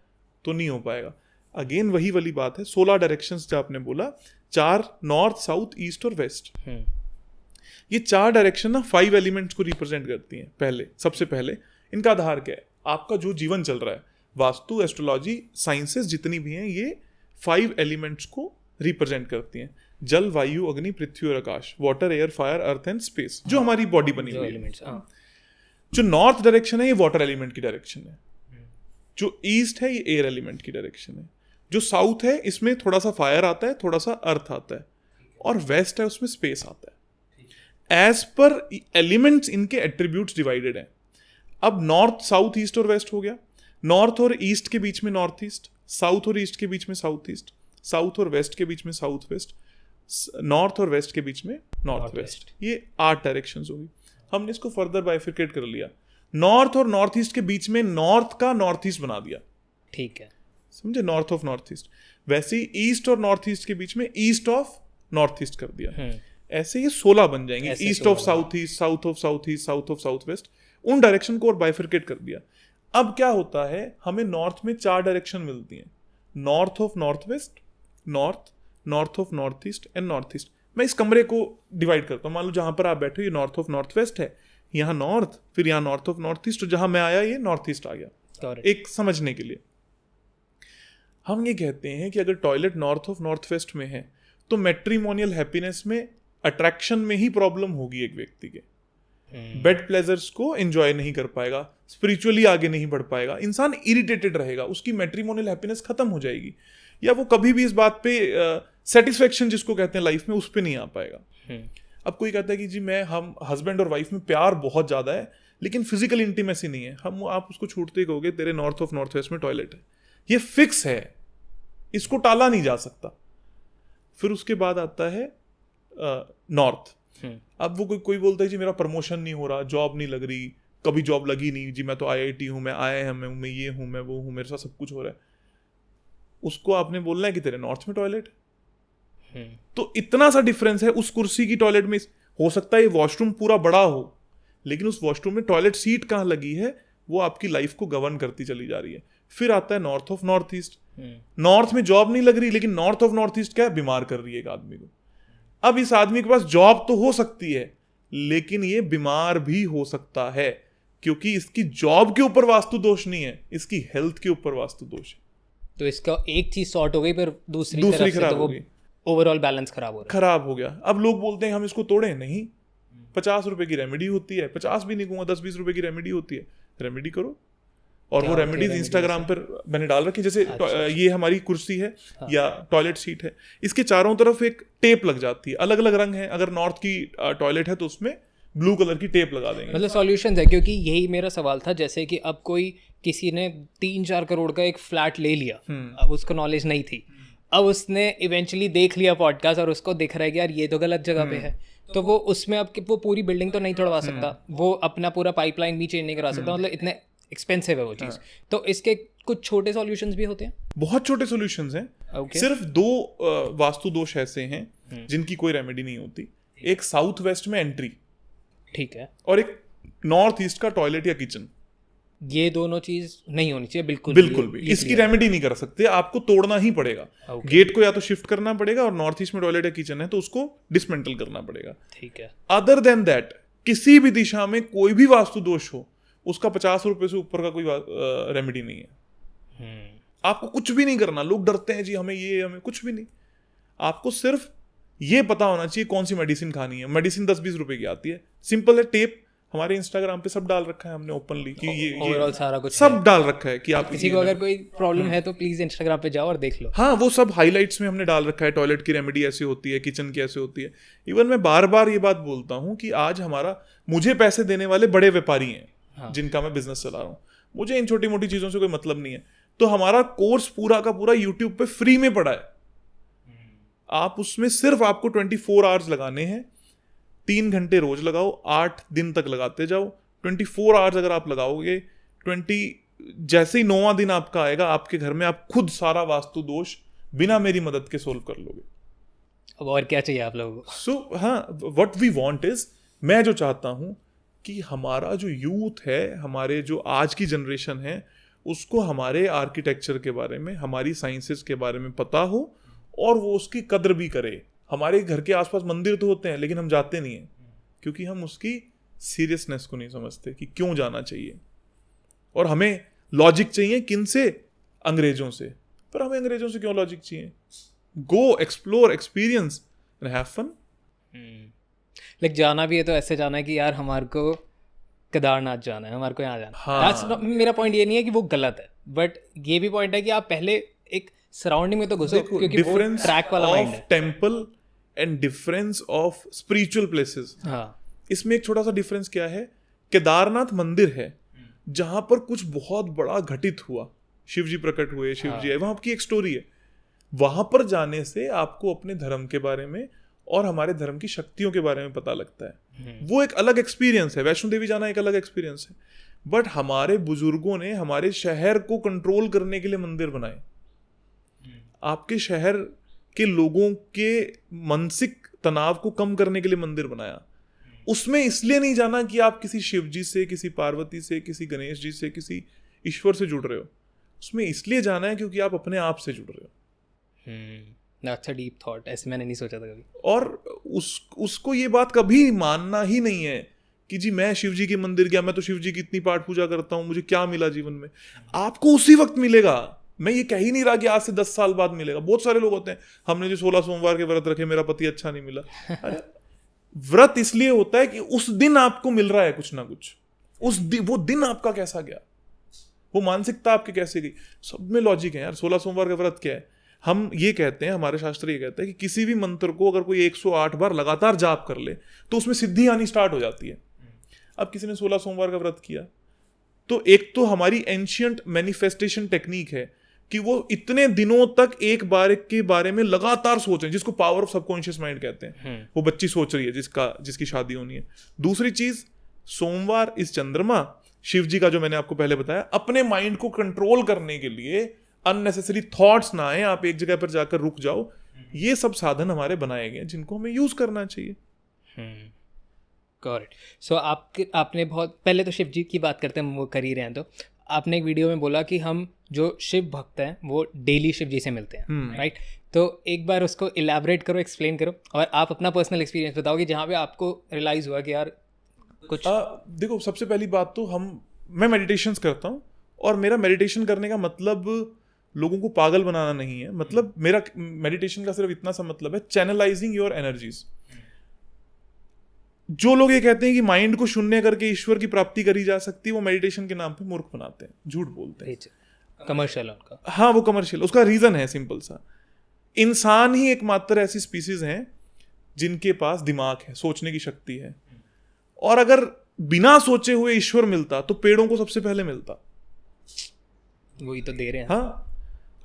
तो नहीं हो पाएगा। अगेन वही वाली बात है, 16 डायरेक्शंस जो आपने बोला, 4 नॉर्थ साउथ ईस्ट और वेस्ट। ये 4 डायरेक्शन ना 5 एलिमेंट्स को रिप्रेजेंट करती हैं। सबसे पहले इनका आधार क्या है? आपका जो जीवन चल रहा है। वास्तु, एस्ट्रोलॉजी, साइंसेस जितनी भी हैं ये 5 एलिमेंट्स को रिप्रेजेंट करती हैं। जल, वायु, अग्नि, पृथ्वी और आकाश, water, air, fire, earth and space, जो हमारी बॉडी बनी हुई है। जो नॉर्थ डायरेक्शन है ये वाटर एलिमेंट की डायरेक्शन है, जो ईस्ट है ये एयर एलिमेंट की डायरेक्शन है, जो साउथ है इसमें थोड़ा सा फायर आता है, थोड़ा सा अर्थ आता है, और वेस्ट है उसमें स्पेस आता है। एज पर एलिमेंट्स इनके एट्रीब्यूट्स डिवाइडेड हैं। अब नॉर्थ साउथ ईस्ट और वेस्ट हो गया, नॉर्थ और ईस्ट के बीच में नॉर्थ ईस्ट, साउथ और ईस्ट के बीच में साउथ ईस्ट, साउथ और वेस्ट के बीच में साउथ वेस्ट, नॉर्थ और वेस्ट के बीच में नॉर्थ वेस्ट। ये 8 डायरेक्शंस होगी। हमने इसको फर्दर बाइफिकेट कर लिया, नॉर्थ और नॉर्थ ईस्ट के बीच में नॉर्थ का नॉर्थ ईस्ट बना दिया। ठीक है, समझे? North of north east. वैसे ही ईस्ट और नॉर्थ ईस्ट के बीच में ईस्ट ऑफ नॉर्थ ईस्ट कर दिया। ऐसे ये 16 बन जाएंगे, east of south east, south of south east, south of south west, उन डायरेक्शन को और बाइफरकेट कर दिया। अब क्या होता है, हमें नॉर्थ में 4 डायरेक्शन मिलती हैं, north of north west, north, north of north east and north east. मैं इस कमरे को डिवाइड करता हूँ, मान लो जहां पर आप बैठे हो ये नॉर्थ ऑफ नॉर्थ वेस्ट है, यहाँ नॉर्थ, फिर यहाँ नॉर्थ ऑफ नॉर्थ ईस्ट, जहां मैं आया ये नॉर्थ ईस्ट आ गया। एक समझने के लिए हम ये कहते हैं कि अगर toilet north of north west में है तो मैट्रिमोनियल हैप्पीनेस में, अट्रैक्शन में ही प्रॉब्लम होगी एक व्यक्ति के। बेड प्लेजर्स को एंजॉय नहीं कर पाएगा, स्पिरिचुअली आगे नहीं बढ़ पाएगा, इंसान इरिटेटेड रहेगा, उसकी मैट्रिमोनियल हैप्पीनेस खत्म हो जाएगी, या वो कभी भी इस बात पे सेटिस्फेक्शन जिसको कहते हैं लाइफ में, उस पे नहीं आ पाएगा। अब कोई कहता है कि जी हम हस्बैंड और वाइफ में प्यार बहुत ज्यादा है लेकिन फिजिकल इंटीमेसी नहीं है, आप उसको छूटते ही कहोगे तेरे नॉर्थ ऑफ नॉर्थ वेस्ट में टॉयलेट है, ये फिक्स है, इसको टाला नहीं जा सकता। फिर उसके बाद आता है नॉर्थ। अब वो कोई बोलता है जी मेरा प्रमोशन नहीं हो रहा, जॉब नहीं लग रही, कभी जॉब लगी नहीं जी, मैं तो IIT हूँ, मैं IIM हूँ, मैं ये हूँ, मैं वो हूँ, मेरे साथ सब कुछ हो रहा है। उसको आपने बोलना है कि तेरे नॉर्थ में टॉयलेट है। तो इतना सा डिफरेंस है उस कुर्सी की टॉयलेट में। हो सकता है ये वॉशरूम पूरा बड़ा हो लेकिन उस वॉशरूम में टॉयलेट सीट कहाँ लगी है वो आपकी लाइफ को गवर्न करती चली जा रही है। फिर आता है north of north east. North में जॉब नहीं लग रही लेकिन नॉर्थ ऑफ नॉर्थ ईस्ट क्या है, बीमार कर रही है एक आदमी को। अब इस आदमी के पास जॉब तो हो सकती है लेकिन ये बीमार भी हो सकता है क्योंकि इसकी जॉब के ऊपर वास्तु दोष नहीं है, इसकी हेल्थ के ऊपर वास्तु दोष है। तो इसका एक चीज सॉर्ट हो गई पर दूसरी खराब हो गई, ओवरऑल बैलेंस खराब हो गया। अब लोग बोलते हैं हम इसको तोड़े नहीं, 50 रुपए की रेमेडी होती है, 50 भी नहीं कहूंगा, 10-20 रुपए की रेमेडी होती है, रेमेडी करो। और वो रेमेडीज इंस्टाग्राम पर मैंने डाल रखी, जैसे ये हमारी कुर्सी है या टॉयलेट सीट है, इसके चारों तरफ एक टेप लग जाती है, अलग अलग रंग है। अगर नॉर्थ की टॉयलेट है तो उसमें ब्लू कलर की टेप लगा देंगे। मतलब सॉल्यूशंस है, क्योंकि यही मेरा सवाल था। जैसे कि अब किसी ने 3-4 करोड़ का एक फ्लैट ले लिया, अब उसको नॉलेज नहीं थी, अब उसने इवेंचुअली देख लिया पॉडकास्ट और उसको दिख रहा है कि यार ये तो गलत जगह पे है, तो वो उसमें अब वो पूरी बिल्डिंग तो नहीं तोड़वा सकता, वो अपना पूरा पाइपलाइन भी चेंज नहीं करा सकता, मतलब इतने एक्सपेंसिव है वो चीज़। तो इसके कुछ छोटे सॉल्यूशंस भी होते हैं, बहुत छोटे सॉल्यूशंस हैं। सिर्फ 2 वास्तु दोष ऐसे हैं जिनकी कोई रेमेडी नहीं होती। एक साउथ वेस्ट में एंट्री, ठीक है, और एक नॉर्थ ईस्ट का टॉयलेट या किचन। ये दोनों चीज नहीं होनी चाहिए बिल्कुल भी। इसकी रेमेडी नहीं कर सकते, आपको तोड़ना ही पड़ेगा। गेट को या तो शिफ्ट करना पड़ेगा, और नॉर्थ ईस्ट में टॉयलेट या किचन है तो उसको डिसमेंटल करना पड़ेगा, ठीक है। अदर देन दैट किसी भी दिशा में कोई भी वास्तु दोष हो, उसका 50 रुपए से ऊपर का कोई रेमेडी नहीं है। आपको कुछ भी नहीं करना। लोग डरते हैं जी हमें कुछ भी नहीं, आपको सिर्फ ये पता होना चाहिए कौन सी मेडिसिन खानी है। मेडिसिन 10-20 रुपए की आती है, सिंपल है। टेप हमारे इंस्टाग्राम पे सब डाल रखा है हमने ओपनली कि ये सारा कुछ सब डाल रखा है कि आप किसी को अगर कोई प्रॉब्लम है तो प्लीज इंस्टाग्राम पे जाओ और देख लो। हाँ, वो सब हाइलाइट्स में हमने डाल रखा है, टॉयलेट की रेमेडी ऐसे होती है, किचन की ऐसे होती है। इवन मैं बार बार ये बात बोलता हूँ कि आज मुझे पैसे देने वाले बड़े व्यापारी हैं, जिनका मैं बिजनेस चला रहा हूँ, मुझे इन छोटी मोटी चीजों से कोई मतलब नहीं है। तो हमारा कोर्स पूरा का पूरा यूट्यूब पे फ्री में पड़ा है। आप उसमें सिर्फ आपको 24 आवर्स लगाने हैं, 3 घंटे रोज लगाओ, 8 दिन तक लगाते जाओ। 24 आवर्स अगर आप लगाओगे, जैसे ही 9वां दिन आपका आएगा, आपके घर में आप खुद सारा वास्तु दोष बिना मेरी मदद के सोल्व कर लोगे। अब और क्या चाहिए आप लोगों को? सो हाँ, व्हाट वी वांट इज, मैं जो चाहता हूं कि हमारा जो यूथ है, हमारे जो आज की जनरेशन है, उसको हमारे आर्किटेक्चर के बारे में, हमारी साइंसेस के बारे में पता हो और वो उसकी कद्र भी करे। हमारे घर के आसपास मंदिर तो होते हैं लेकिन हम जाते नहीं हैं क्योंकि हम उसकी सीरियसनेस को नहीं समझते कि क्यों जाना चाहिए। और हमें लॉजिक चाहिए किन से? अंग्रेजों से। पर हमें अंग्रेजों से क्यों लॉजिक चाहिए? Go explore, experience and have fun. Like जाना भी है तो ऐसे जाना है कि यार हमारे को केदारनाथ जाना है, हमारे को यहाँ जाना। हाँ। मेरा पॉइंट ये नहीं है कि वो गलत है, बट ये भी पॉइंट है कि आप पहले एक सराउंडिंग में तो घुसो, क्योंकि वो ट्रैक वाला माइंड है। Temple and difference of spiritual places. हाँ, इसमें एक छोटा सा डिफरेंस क्या है? केदारनाथ मंदिर है जहां पर कुछ बहुत बड़ा घटित हुआ, शिव जी प्रकट हुए, शिव जी है, वहां की एक स्टोरी है। वहां पर जाने से आपको अपने धर्म के बारे में और हमारे धर्म की शक्तियों के बारे में पता लगता है। वो एक अलग एक्सपीरियंस है। वैष्णो देवी जाना एक अलग एक्सपीरियंस है। बट हमारे बुजुर्गों ने हमारे शहर को कंट्रोल करने के लिए मंदिर बनाए। आपके शहर के लोगों के मानसिक तनाव को कम करने के लिए मंदिर बनाया। उसमें इसलिए नहीं जाना कि आप किसी शिव जी से, किसी पार्वती से, किसी गणेश जी से, किसी ईश्वर से जुड़ रहे हो। उसमें इसलिए जाना है क्योंकि आप अपने आप से जुड़ रहे हो। That's a deep thought, ऐसे मैंने नहीं सोचा था कभी। और उसको ये बात कभी मानना ही नहीं है कि जी मैं शिव जी के मंदिर गया, मैं तो शिव जी की इतनी पाठ पूजा करता हूँ, मुझे क्या मिला जीवन में। आपको उसी वक्त मिलेगा। मैं ये कह ही नहीं रहा कि आज से 10 साल बाद मिलेगा। बहुत सारे लोग होते हैं, हमने जो 16 सोमवार के व्रत रखे, मेरा पति अच्छा नहीं मिला। अरे व्रत इसलिए होता है कि उस दिन आपको मिल रहा है कुछ ना कुछ। वो दिन आपका कैसा गया, वो मानसिकता आपकी कैसे गई, सब में लॉजिक है यार। 16 सोमवार का व्रत क्या है? हम ये कहते हैं, हमारे शास्त्र ये कहते हैं कि किसी भी मंत्र को अगर कोई 108 बार लगातार जाप कर ले तो उसमें सिद्धि आनी स्टार्ट हो जाती है। अब किसी ने 16 सोमवार का व्रत किया तो एक तो हमारी एंशियंट मैनिफेस्टेशन टेक्निक है कि वो इतने दिनों तक एक बार के बारे में लगातार सोचें, जिसको पावर ऑफ सबकॉन्शियस माइंड कहते हैं। वो बच्ची सोच रही है जिसकी शादी होनी है। दूसरी चीज, सोमवार इस चंद्रमा, शिव जी का जो मैंने आपको पहले बताया, अपने माइंड को कंट्रोल करने के लिए अननेसेसरी थॉट्स ना आए, आप एक जगह पर जाकर रुक जाओ। ये सब साधन हमारे बनाए गए जिनको हमें यूज करना चाहिए। करेक्ट। सो आपने बहुत पहले तो शिव जी की बात करते हैं, वो कर ही रहे हैं, तो आपने एक वीडियो में बोला कि हम जो शिव भक्त हैं वो डेली शिव जी से मिलते हैं, राइट? तो एक बार उसको इलैबोरेट करो, एक्सप्लेन करो, और आप अपना पर्सनल एक्सपीरियंस बताओ कि जहाँ पे आपको रियलाइज हुआ कि यार कुछ। देखो, सबसे पहली बात तो मैं मेडिटेशंस करता हूँ, और मेरा मेडिटेशन करने का मतलब लोगों को पागल बनाना नहीं है। मतलब मेरा मेडिटेशन का सिर्फ इतना सा मतलब है, चैनलाइजिंग योर एनर्जीज। जो लोग ये कहते हैं कि माइंड को शून्य करके ईश्वर की प्राप्ति करी जा सकती है, वो मेडिटेशन के नाम पे मूर्ख बनाते हैं, झूठ बोलते हैं। कमर्शियल उनका। हाँ, वो कमर्शियल। उसका रीजन है सिंपल सा, इंसान ही एकमात्र ऐसी स्पीसीज हैं जिनके पास दिमाग है, सोचने की शक्ति है। और अगर बिना सोचे हुए ईश्वर मिलता तो पेड़ों को सबसे पहले मिलता। वही तो दे रहे हैं। हाँ,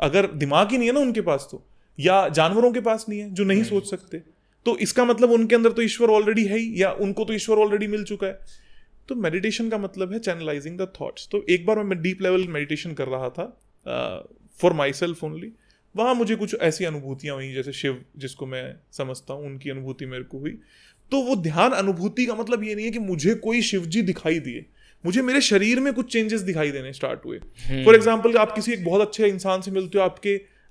अगर दिमाग ही नहीं है ना उनके पास तो, या जानवरों के पास नहीं है जो नहीं सोच सकते, तो इसका मतलब उनके अंदर तो ईश्वर ऑलरेडी है ही, या उनको तो ईश्वर ऑलरेडी मिल चुका है। तो मेडिटेशन का मतलब है चैनलाइजिंग द थॉट्स। तो एक बार मैं डीप लेवल मेडिटेशन कर रहा था फॉर माई सेल्फ ओनली। वहाँ मुझे कुछ ऐसी अनुभूतियाँ हुई, जैसे शिव जिसको मैं समझता हूँ उनकी अनुभूति मेरे को हुई। तो वो ध्यान अनुभूति का मतलब ये नहीं है कि मुझे कोई शिव जी दिखाई दिए, मुझे मेरे शरीर में कुछ चेंजेस दिखाई देने स्टार्ट हुए। फॉर एग्जाम्पल, आप किसी एक बहुत अच्छे इंसान से मिलते हो,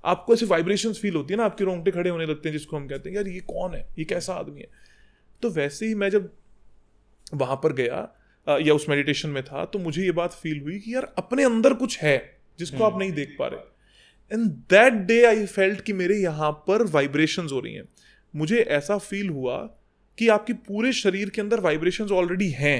आपको ऐसे वाइब्रेशंस फील होती है ना, आपके रोंगटे खड़े होने लगते हैं, जिसको हम कहते हैं यार ये कौन है, ये कैसा आदमी है। तो वैसे ही मैं जब वहां पर गया या उस मेडिटेशन में था, तो मुझे ये बात फील हुई कि यार अपने अंदर कुछ है जिसको आप नहीं देख पा रहे। And that day I felt कि मेरे यहाँ पर वाइब्रेशंस हो रही हैं। मुझे ऐसा फील हुआ कि आपके पूरे शरीर के अंदर वाइब्रेशंस ऑलरेडी हैं,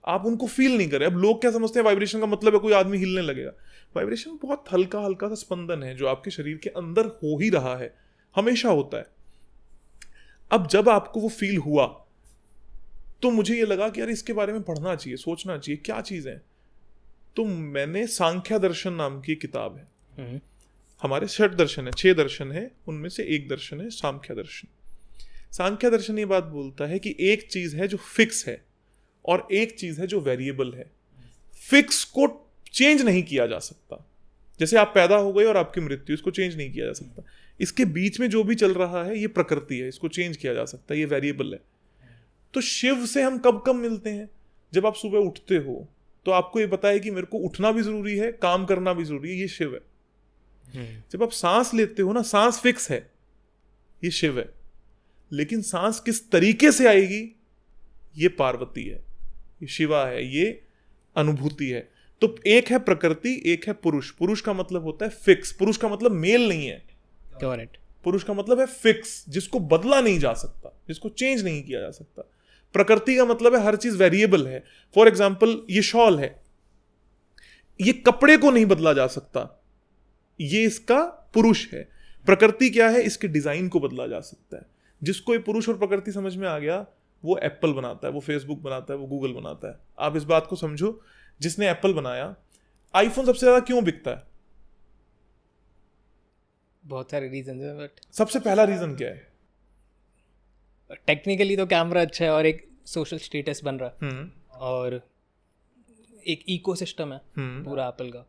आप उनको फील नहीं कर रहे। अब लोग क्या समझते हैं वाइब्रेशन का मतलब है कोई आदमी हिलने लगेगा। वाइब्रेशन बहुत हल्का हल्का सा स्पंदन है जो आपके शरीर के अंदर हो ही रहा है, हमेशा होता है। अब जब आपको वो फील हुआ तो मुझे ये लगा कि यार इसके बारे में पढ़ना चाहिए, सोचना चाहिए, क्या चीज़ है। तो मैंने सांख्य दर्शन नाम की किताब है, हमारे 6 दर्शन है, 6 दर्शन है, उनमें से एक दर्शन है सांख्य दर्शन। सांख्य दर्शन ये बात बोलता है कि एक चीज़ है जो फिक्स है और एक चीज है जो वेरिएबल है। फिक्स को चेंज नहीं किया जा सकता, जैसे आप पैदा हो गए और आपकी मृत्यु, इसको चेंज नहीं किया जा सकता। इसके बीच में जो भी चल रहा है ये प्रकृति है, इसको चेंज किया जा सकता है, ये वेरिएबल है। तो शिव से हम कब कब मिलते हैं? जब आप सुबह उठते हो तो आपको ये पता है कि मेरे को उठना भी जरूरी है, काम करना भी जरूरी है, ये शिव है। जब आप सांस लेते हो ना, सांस फिक्स है, ये शिव है। लेकिन सांस किस तरीके से आएगी, ये पार्वती है, ये शिवा है, ये अनुभूति है। तो एक है प्रकृति, एक है पुरुष। पुरुष का मतलब होता है फिक्स, पुरुष का मतलब मेल नहीं है। करेक्ट। पुरुष का मतलब है फिक्स, जिसको बदला नहीं जा सकता, जिसको चेंज नहीं किया जा सकता। प्रकृति का मतलब है हर चीज वेरिएबल है। फॉर एग्जाम्पल, ये शॉल है, ये कपड़े को नहीं बदला जा सकता, ये इसका पुरुष है। प्रकृति क्या है? इसके डिजाइन को बदला जा सकता है। जिसको ये पुरुष और प्रकृति समझ में आ गया, वो एप्पल बनाता है, वो फेसबुक बनाता है, वो गूगल बनाता है। आप इस बात को समझो, जिसने एप्पल बनाया, आईफोन सबसे ज्यादा क्यों बिकता है? बहुत सारे रीजन है, बट सबसे पहला रीजन क्या है? टेक्निकली तो कैमरा अच्छा है और एक सोशल स्टेटस बन रहा है, और एक इकोसिस्टम है पूरा एप्पल का,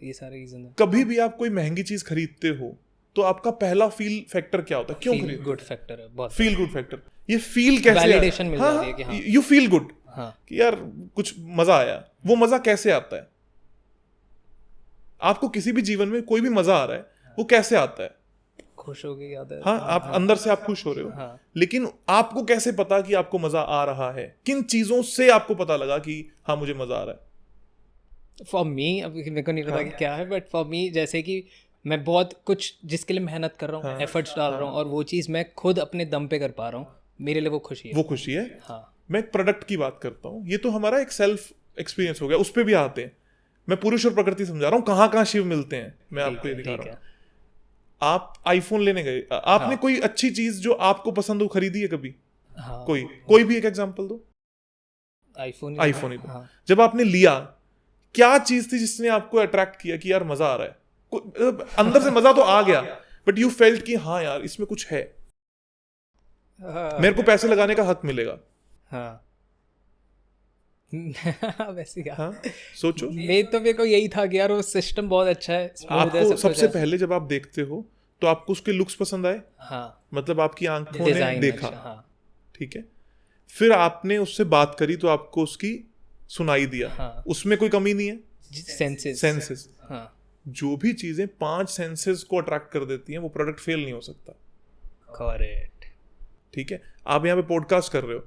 ये सारे रीजन है। कभी भी आप कोई महंगी चीज खरीदते हो तो आपका पहला फील फैक्टर क्या होता है? क्यों खरीदते? गुड फैक्टर है, बहुत फील गुड फैक्टर। ये फील कैसे, वैलिडेशन मिल जाती है कि हाँ यू फील गुड, हाँ कि यार कुछ मजा आया। वो मजा कैसे आता है? आपको किसी भी जीवन में कोई भी मजा आ रहा है, वो कैसे आता है? खुश हो गई याद है। हाँ, आप अंदर से आप खुश हो रहे हो। हाँ। लेकिन आपको कैसे पता कि आपको मजा आ रहा है? किन चीजों से आपको पता लगा कि हाँ मुझे मजा आ रहा है? फॉर मी, अभी मेरे को नहीं पता कि क्या है, बट फॉर मी जैसे कि मैं बहुत कुछ जिसके लिए मेहनत कर रहा हूँ, एफर्ट्स डाल रहा हूँ, और वो चीज़ मैं खुद अपने दम पे कर पा रहा हूँ, मेरे लिए वो खुशी है। वो खुशी है। हाँ, मैं एक प्रोडक्ट की बात करता हूँ, ये तो हमारा एक सेल्फ एक्सपीरियंस हो गया, उस पर भी आते हैं। मैं पुरुष और प्रकृति समझा रहा हूँ, कहाँ कहाँ शिव मिलते हैं मैं आपको ये दिखा रहा हूँ। आप आईफोन लेने गए, आपने कोई अच्छी चीज जो आपको पसंद हो खरीदी है कभी? हाँ, कोई भी एक एग्जांपल दो। आईफोन ही दो। जब आपने लिया, क्या चीज थी जिसने आपको अट्रैक्ट किया कि यार मजा आ रहा है? अंदर से मजा तो आ गया, बट यू फेल्ट कि हाँ यार इसमें कुछ है, मेरे को पैसे लगाने का हक मिलेगा। हाँ वैसे क्या? हाँ, सोचो। मेरे को यही था कि यार वो सिस्टम बहुत अच्छा है। आपको सबसे पहले जब आप देखते हो तो आपको उसके लुक्स पसंद आए। हाँ, मतलब आपकी आंखों ने देखा। अच्छा, हाँ। ठीक है, फिर आपने उससे बात करी तो आपको उसकी सुनाई दिया। हाँ। उसमें कोई कमी नहीं है। सेंसेस। हाँ। जो भी चीजें 5 सेंसेस को अट्रैक्ट कर देती हैं, वो प्रोडक्ट फेल नहीं हो सकता। करेक्ट। ठीक है, आप यहाँ पे पॉडकास्ट कर रहे हो,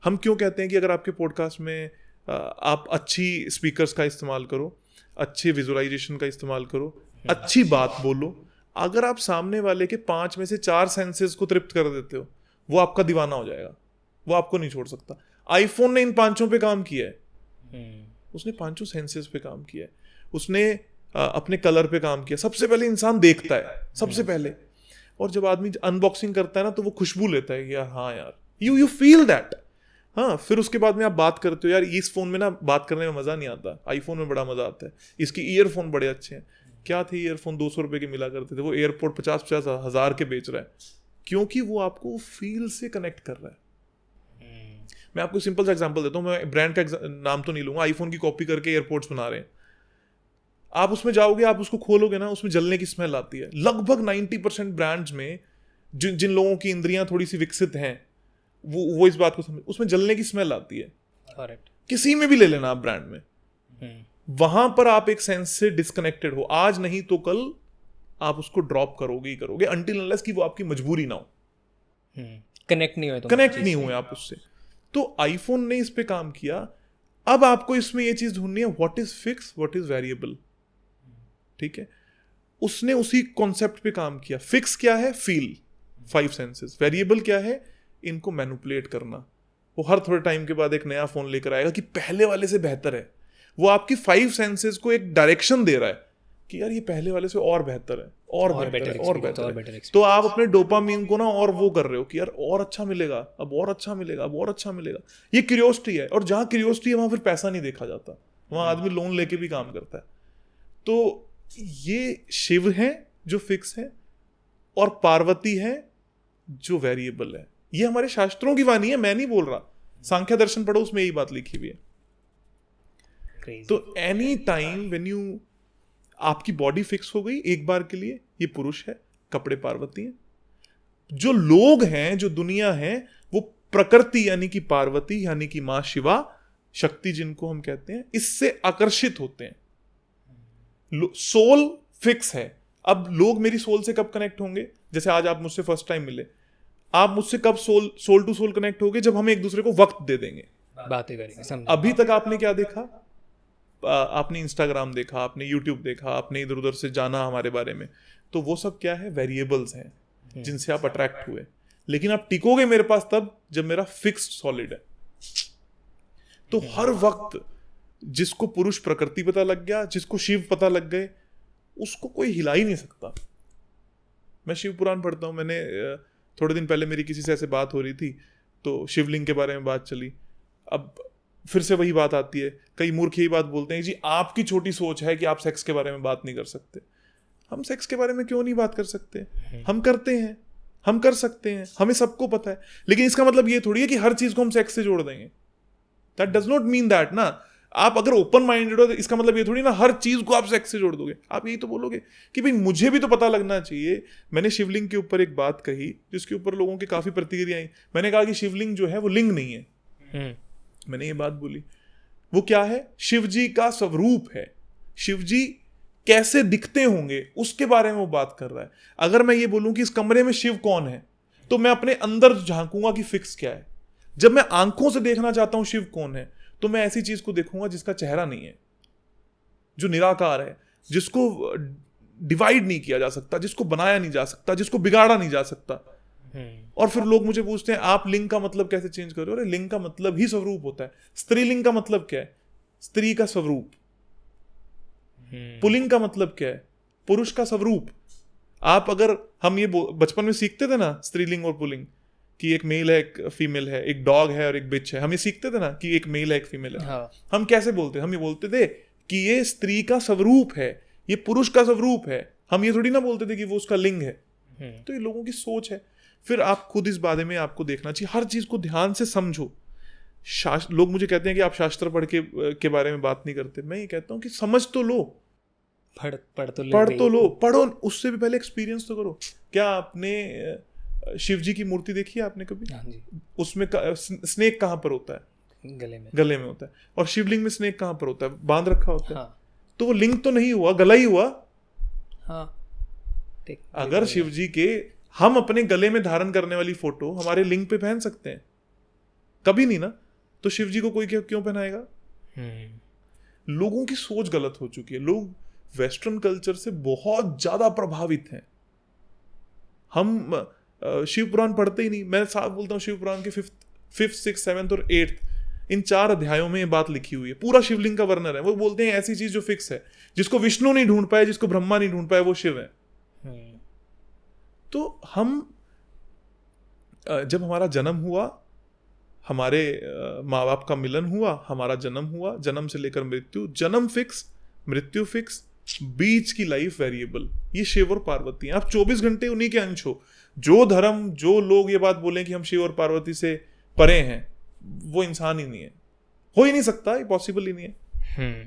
हम क्यों कहते हैं कि अगर आपके पॉडकास्ट में आप अच्छी स्पीकर्स का इस्तेमाल करो, अच्छे विजुअलाइजेशन का इस्तेमाल करो, अच्छी बात बोलो, अगर आप सामने वाले के 5 में से 4 सेंसेस को तृप्त कर देते हो, वो आपका दीवाना हो जाएगा, वो आपको नहीं छोड़ सकता। आईफोन ने इन 5 पे काम किया है। उसने 5 सेंसेस पे काम किया है। उसने अपने कलर पे काम किया। सबसे पहले इंसान देखता है, सबसे पहले, और जब आदमी अनबॉक्सिंग करता है ना, तो वो खुशबू लेता है कि यार हाँ यार, यू फील दैट। हाँ, फिर उसके बाद में आप बात करते हो, यार इस फोन में ना बात करने में मजा नहीं आता, आईफोन में बड़ा मजा आता है, इसकी ईयरफोन बड़े अच्छे हैं। क्या थे ईयरफोन? 200 रुपए के मिला करते थे, वो एयरपोर्ट 50-50 हज़ार के बेच रहा है, क्योंकि वो आपको फील से कनेक्ट कर रहा है। मैं आपको सिंपल सा एग्जांपल देता हूँ, मैं ब्रांड का नाम तो नहीं लूंगा। आईफोन की कॉपी करके एयरपोर्ट्स बना रहे हैं। आप उसमें जाओगे, आप उसको खोलोगे ना, उसमें जलने की स्मेल आती है। लगभग 90% ब्रांड्स में जिन लोगों की इंद्रियां थोड़ी सी विकसित हैं, वो इस बात को समझ, उसमें जलने की स्मेल आती है। करेक्ट। किसी में भी ले लेना आप ब्रांड में, वहां पर आप एक सेंस से डिस्कनेक्टेड हो। आज नहीं तो कल आप उसको ड्रॉप करोगे ही करोगे, अनटिल अनलेस कि वो आपकी मजबूरी ना हो। कनेक्ट नहीं हुए आप उससे। तो आईफोन ने इस पे काम किया। अब आपको इसमें ये चीज ढूंढनी है, what is fix, what is variable. ठीक है, उसने उसी कॉन्सेप्ट पे काम किया। फिक्स क्या है? Feel, 5 senses. वेरिएबल क्या है? इनको मैनिपुलेट करना। वो हर थोड़े टाइम के बाद एक नया फोन लेकर आएगा कि पहले वाले से बेहतर है। वो आपकी 5 सेंसेस को एक डायरेक्शन दे रहा है कि यार ये पहले वाले से और बेहतर है, और बेहतर है। तो आप अपने डोपामीन को ना और वो कर रहे हो कि यार और अच्छा मिलेगा, अब और अच्छा मिलेगा, अब और अच्छा मिलेगा। ये क्यूरियोसिटी है, और जहां क्यूरियोसिटी है वहां फिर पैसा नहीं देखा जाता, वहां आदमी लोन लेके भी काम करता है। तो ये शिव है जो फिक्स है, और पार्वती है जो वेरिएबल है। ये हमारे शास्त्रों की वाणी है, मैं नहीं बोल रहा। सांख्य दर्शन पढ़ो, उसमें यही बात लिखी हुई है। तो एनी टाइम व्हेन यू, आपकी बॉडी फिक्स हो गई एक बार के लिए, ये पुरुष है, कपड़े पार्वती हैं। जो लोग हैं, जो दुनिया है, वो प्रकृति यानी कि पार्वती यानी कि मां शिवा, शक्ति जिनको हम कहते हैं, इससे आकर्षित होते हैं। सोल फिक्स है। अब लोग मेरी सोल से कब कनेक्ट होंगे? जैसे आज आप मुझसे फर्स्ट टाइम मिले, आप मुझसे कब सोल टू सोल कनेक्ट होगे? जब हम एक दूसरे को वक्त दे देंगे, बातें करेंगे। अभी तक आपने क्या देखा? आपने इंस्टाग्राम देखा, आपने यूट्यूब देखा, आपने इधर उधर से जाना हमारे बारे में, तो वो सब क्या है? वेरिएबल्स हैं जिनसे आप अट्रैक्ट हुए। लेकिन आप टिकोगे मेरे पास तब जब मेरा फिक्स्ड सॉलिड है। तो हर वक्त जिसको पुरुष प्रकृति पता लग गया, जिसको शिव पता लग गए, उसको कोई हिला ही नहीं सकता। मैं शिव पुराण पढ़ता हूँ। मैंने थोड़े दिन पहले मेरी किसी से ऐसे बात हो रही थी, तो शिवलिंग के बारे में बात चली। अब फिर से वही बात आती है, कई मूर्ख यही बात बोलते हैं, जी आपकी छोटी सोच है कि आप सेक्स के बारे में बात नहीं कर सकते। हम सेक्स के बारे में क्यों नहीं बात कर सकते? हम करते हैं, हम कर सकते हैं, हमें सबको पता है। लेकिन इसका मतलब ये थोड़ी है कि हर चीज को हम सेक्स से जोड़ देंगे। That does not mean that ना। आप अगर ओपन माइंडेड हो तो इसका मतलब ये थोड़ी ना हर चीज को आप सेक्स से जोड़ दोगे। आप यही तो बोलोगे कि भाई मुझे भी तो पता लगना चाहिए। मैंने शिवलिंग के ऊपर एक बात कही जिसके ऊपर लोगों की काफी प्रतिक्रिया आई। मैंने कहा कि शिवलिंग जो है वो लिंग नहीं है। मैंने ये बात बोली, वो क्या है? शिव जी का स्वरूप है। शिव जी कैसे दिखते होंगे उसके बारे में वो बात कर रहा है। अगर मैं ये बोलूं कि इस कमरे में शिव कौन है, तो मैं अपने अंदर झांकूंगा कि फिक्स क्या है। जब मैं आंखों से देखना चाहता हूं शिव कौन है, तो मैं ऐसी चीज को देखूंगा जिसका चेहरा नहीं है, जो निराकार है, जिसको डिवाइड नहीं किया जा सकता, जिसको बनाया नहीं जा सकता, जिसको बिगाड़ा नहीं जा सकता। और फिर लोग मुझे पूछते हैं आप लिंग का मतलब कैसे चेंज कर रहे हो? अरे लिंग का मतलब ही स्वरूप होता है। स्त्रीलिंग का मतलब क्या है? स्त्री का स्वरूप। पुलिंग का मतलब क्या है? पुरुष का स्वरूप। आप अगर हम ये बचपन में सीखते थे ना स्त्रीलिंग और पुलिंग, कि एक मेल है एक फीमेल है, एक डॉग है और एक बिच है, हम ये सीखते थे ना कि एक मेल है एक फीमेल है। हाँ। हम कैसे बोलते? हम ये बोलते थे कि ये स्त्री का स्वरूप है, ये पुरुष का स्वरूप है। हम ये थोड़ी ना बोलते थे कि वो उसका लिंग है। तो ये लोगों की सोच है। फिर आप खुद इस बारे में आपको देखना चाहिए, हर चीज को ध्यान से समझो। लोग मुझे कहते हैं कि आप शास्त्र पढ़ के बारे में बात नहीं करते। मैं ये कहता हूँ कि समझ तो लो, पढ़ तो लो, पढ़ो, उससे भी पहले एक्सपीरियंस तो करो। क्या आपने शिव जी की मूर्ति देखी है आपने कभी? हाँ जी। उसमें स्नेक कहाँ पर होता है? गले में होता है। और शिवलिंग में स्नेक कहाँ पर होता है? बांध रखा होता है। हाँ। तो वो लिंग तो नहीं हुआ, गला ही हुआ। हाँ। अगर शिव जी के हम अपने गले में धारण करने वाली फोटो हमारे लिंग पे पहन सकते हैं? कभी नहीं ना। तो शिव जी को कोई क्यों पहनाएगा? लोगों की सोच गलत हो चुकी है। लोग वेस्टर्न कल्चर से बहुत ज्यादा प्रभावित हैं। हम शिव पुराण पढ़ते ही नहीं। मैं साफ बोलता हूँ, शिव पुराण के 5th 6th 7th और 8th इन 4 अध्यायों में ये बात लिखी हुई है। पूरा शिवलिंग का वर्णन है। वो बोलते हैं ऐसी चीज जो फिक्स है, जिसको विष्णु नहीं ढूंढ पाए, जिसको ब्रह्मा नहीं ढूंढ पाए, वो शिव है। तो हम जब हमारा जन्म हुआ, हमारे माँ बाप का मिलन हुआ, हमारा जन्म हुआ, जन्म से लेकर मृत्यु, जन्म फिक्स, मृत्यु फिक्स, बीच की लाइफ वेरिएबल। ये शिव और पार्वती हैं। आप 24 घंटे उन्हीं के अंश हो। जो धर्म, जो लोग ये बात बोलें कि हम शिव और पार्वती से परे हैं, वो इंसान ही नहीं है, हो ही नहीं सकता, ये पॉसिबल ही नहीं है।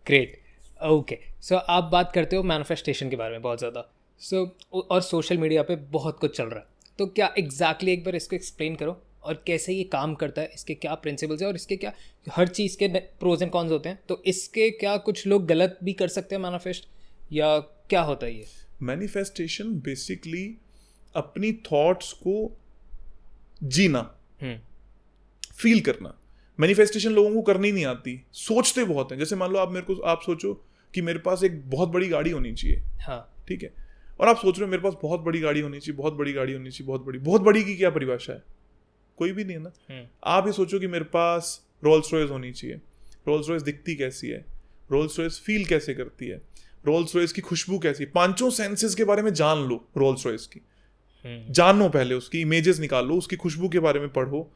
ग्रेट। ओके, सो आप बात करते हो मैनिफेस्टेशन के बारे में बहुत ज़्यादा, और सोशल मीडिया पे बहुत कुछ चल रहा है। तो क्या एग्जैक्टली एक बार इसको एक्सप्लेन करो, और कैसे ये काम करता है, इसके क्या प्रिंसिपल्स है, और इसके क्या हर चीज़ के प्रोज एंड कॉन्स होते हैं। तो इसके क्या कुछ लोग गलत भी कर सकते हैं मैनिफेस्ट, या क्या होता है ये? मैनिफेस्टेशन बेसिकली अपनी थॉट्स को जीना, फील करना। मैनिफेस्टेशन लोगों को करनी नहीं आती, सोचते बहुत हैं। जैसे मान लो आप सोचो कि मेरे पास एक बहुत बड़ी गाड़ी होनी चाहिए। हाँ, ठीक है। और आप सोच रहे हो मेरे पास बहुत बड़ी गाड़ी होनी चाहिए, बहुत बड़ी गाड़ी होनी चाहिए, बहुत बड़ी की क्या परिभाषा है? कोई भी नहीं है ना। आप ये सोचो कि मेरे पास रोल्स रॉयस होनी चाहिए। रोल्स रॉयस दिखती कैसी है? रोल्स रॉयस फील कैसे करती है? रोल्स रॉयस की खुशबू कैसी? 5 सेंसेस के बारे में जान लो रोल्स रॉयस की। जानो, पहले उसकी इमेजेस निकाल लो, उसकी खुशबू के बारे में पढ़ो,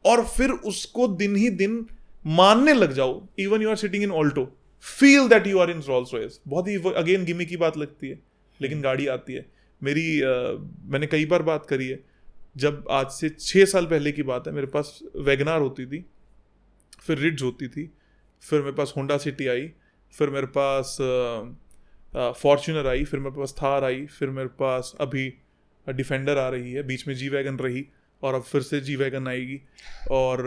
और फिर उसको दिन ही दिन मानने लग जाओ। Even you are sitting in Alto, feel that you are in Rolls Royce. बहुत ही अगेन गिमी की बात लगती है, लेकिन गाड़ी आती है। मैंने कई बार बात करी है। जब आज से 6 साल पहले की बात है, मेरे पास वैगनार होती थी, फिर रिड्ज होती थी, फिर मेरे पास होंडा सिटी आई, फिर मेरे पास फॉर्च्यूनर आई, फिर मेरे पास थार आई, फिर मेरे पास अभी डिफेंडर आ रही है, बीच में जी वैगन रही, और अब फिर से जी वैगन आएगी। और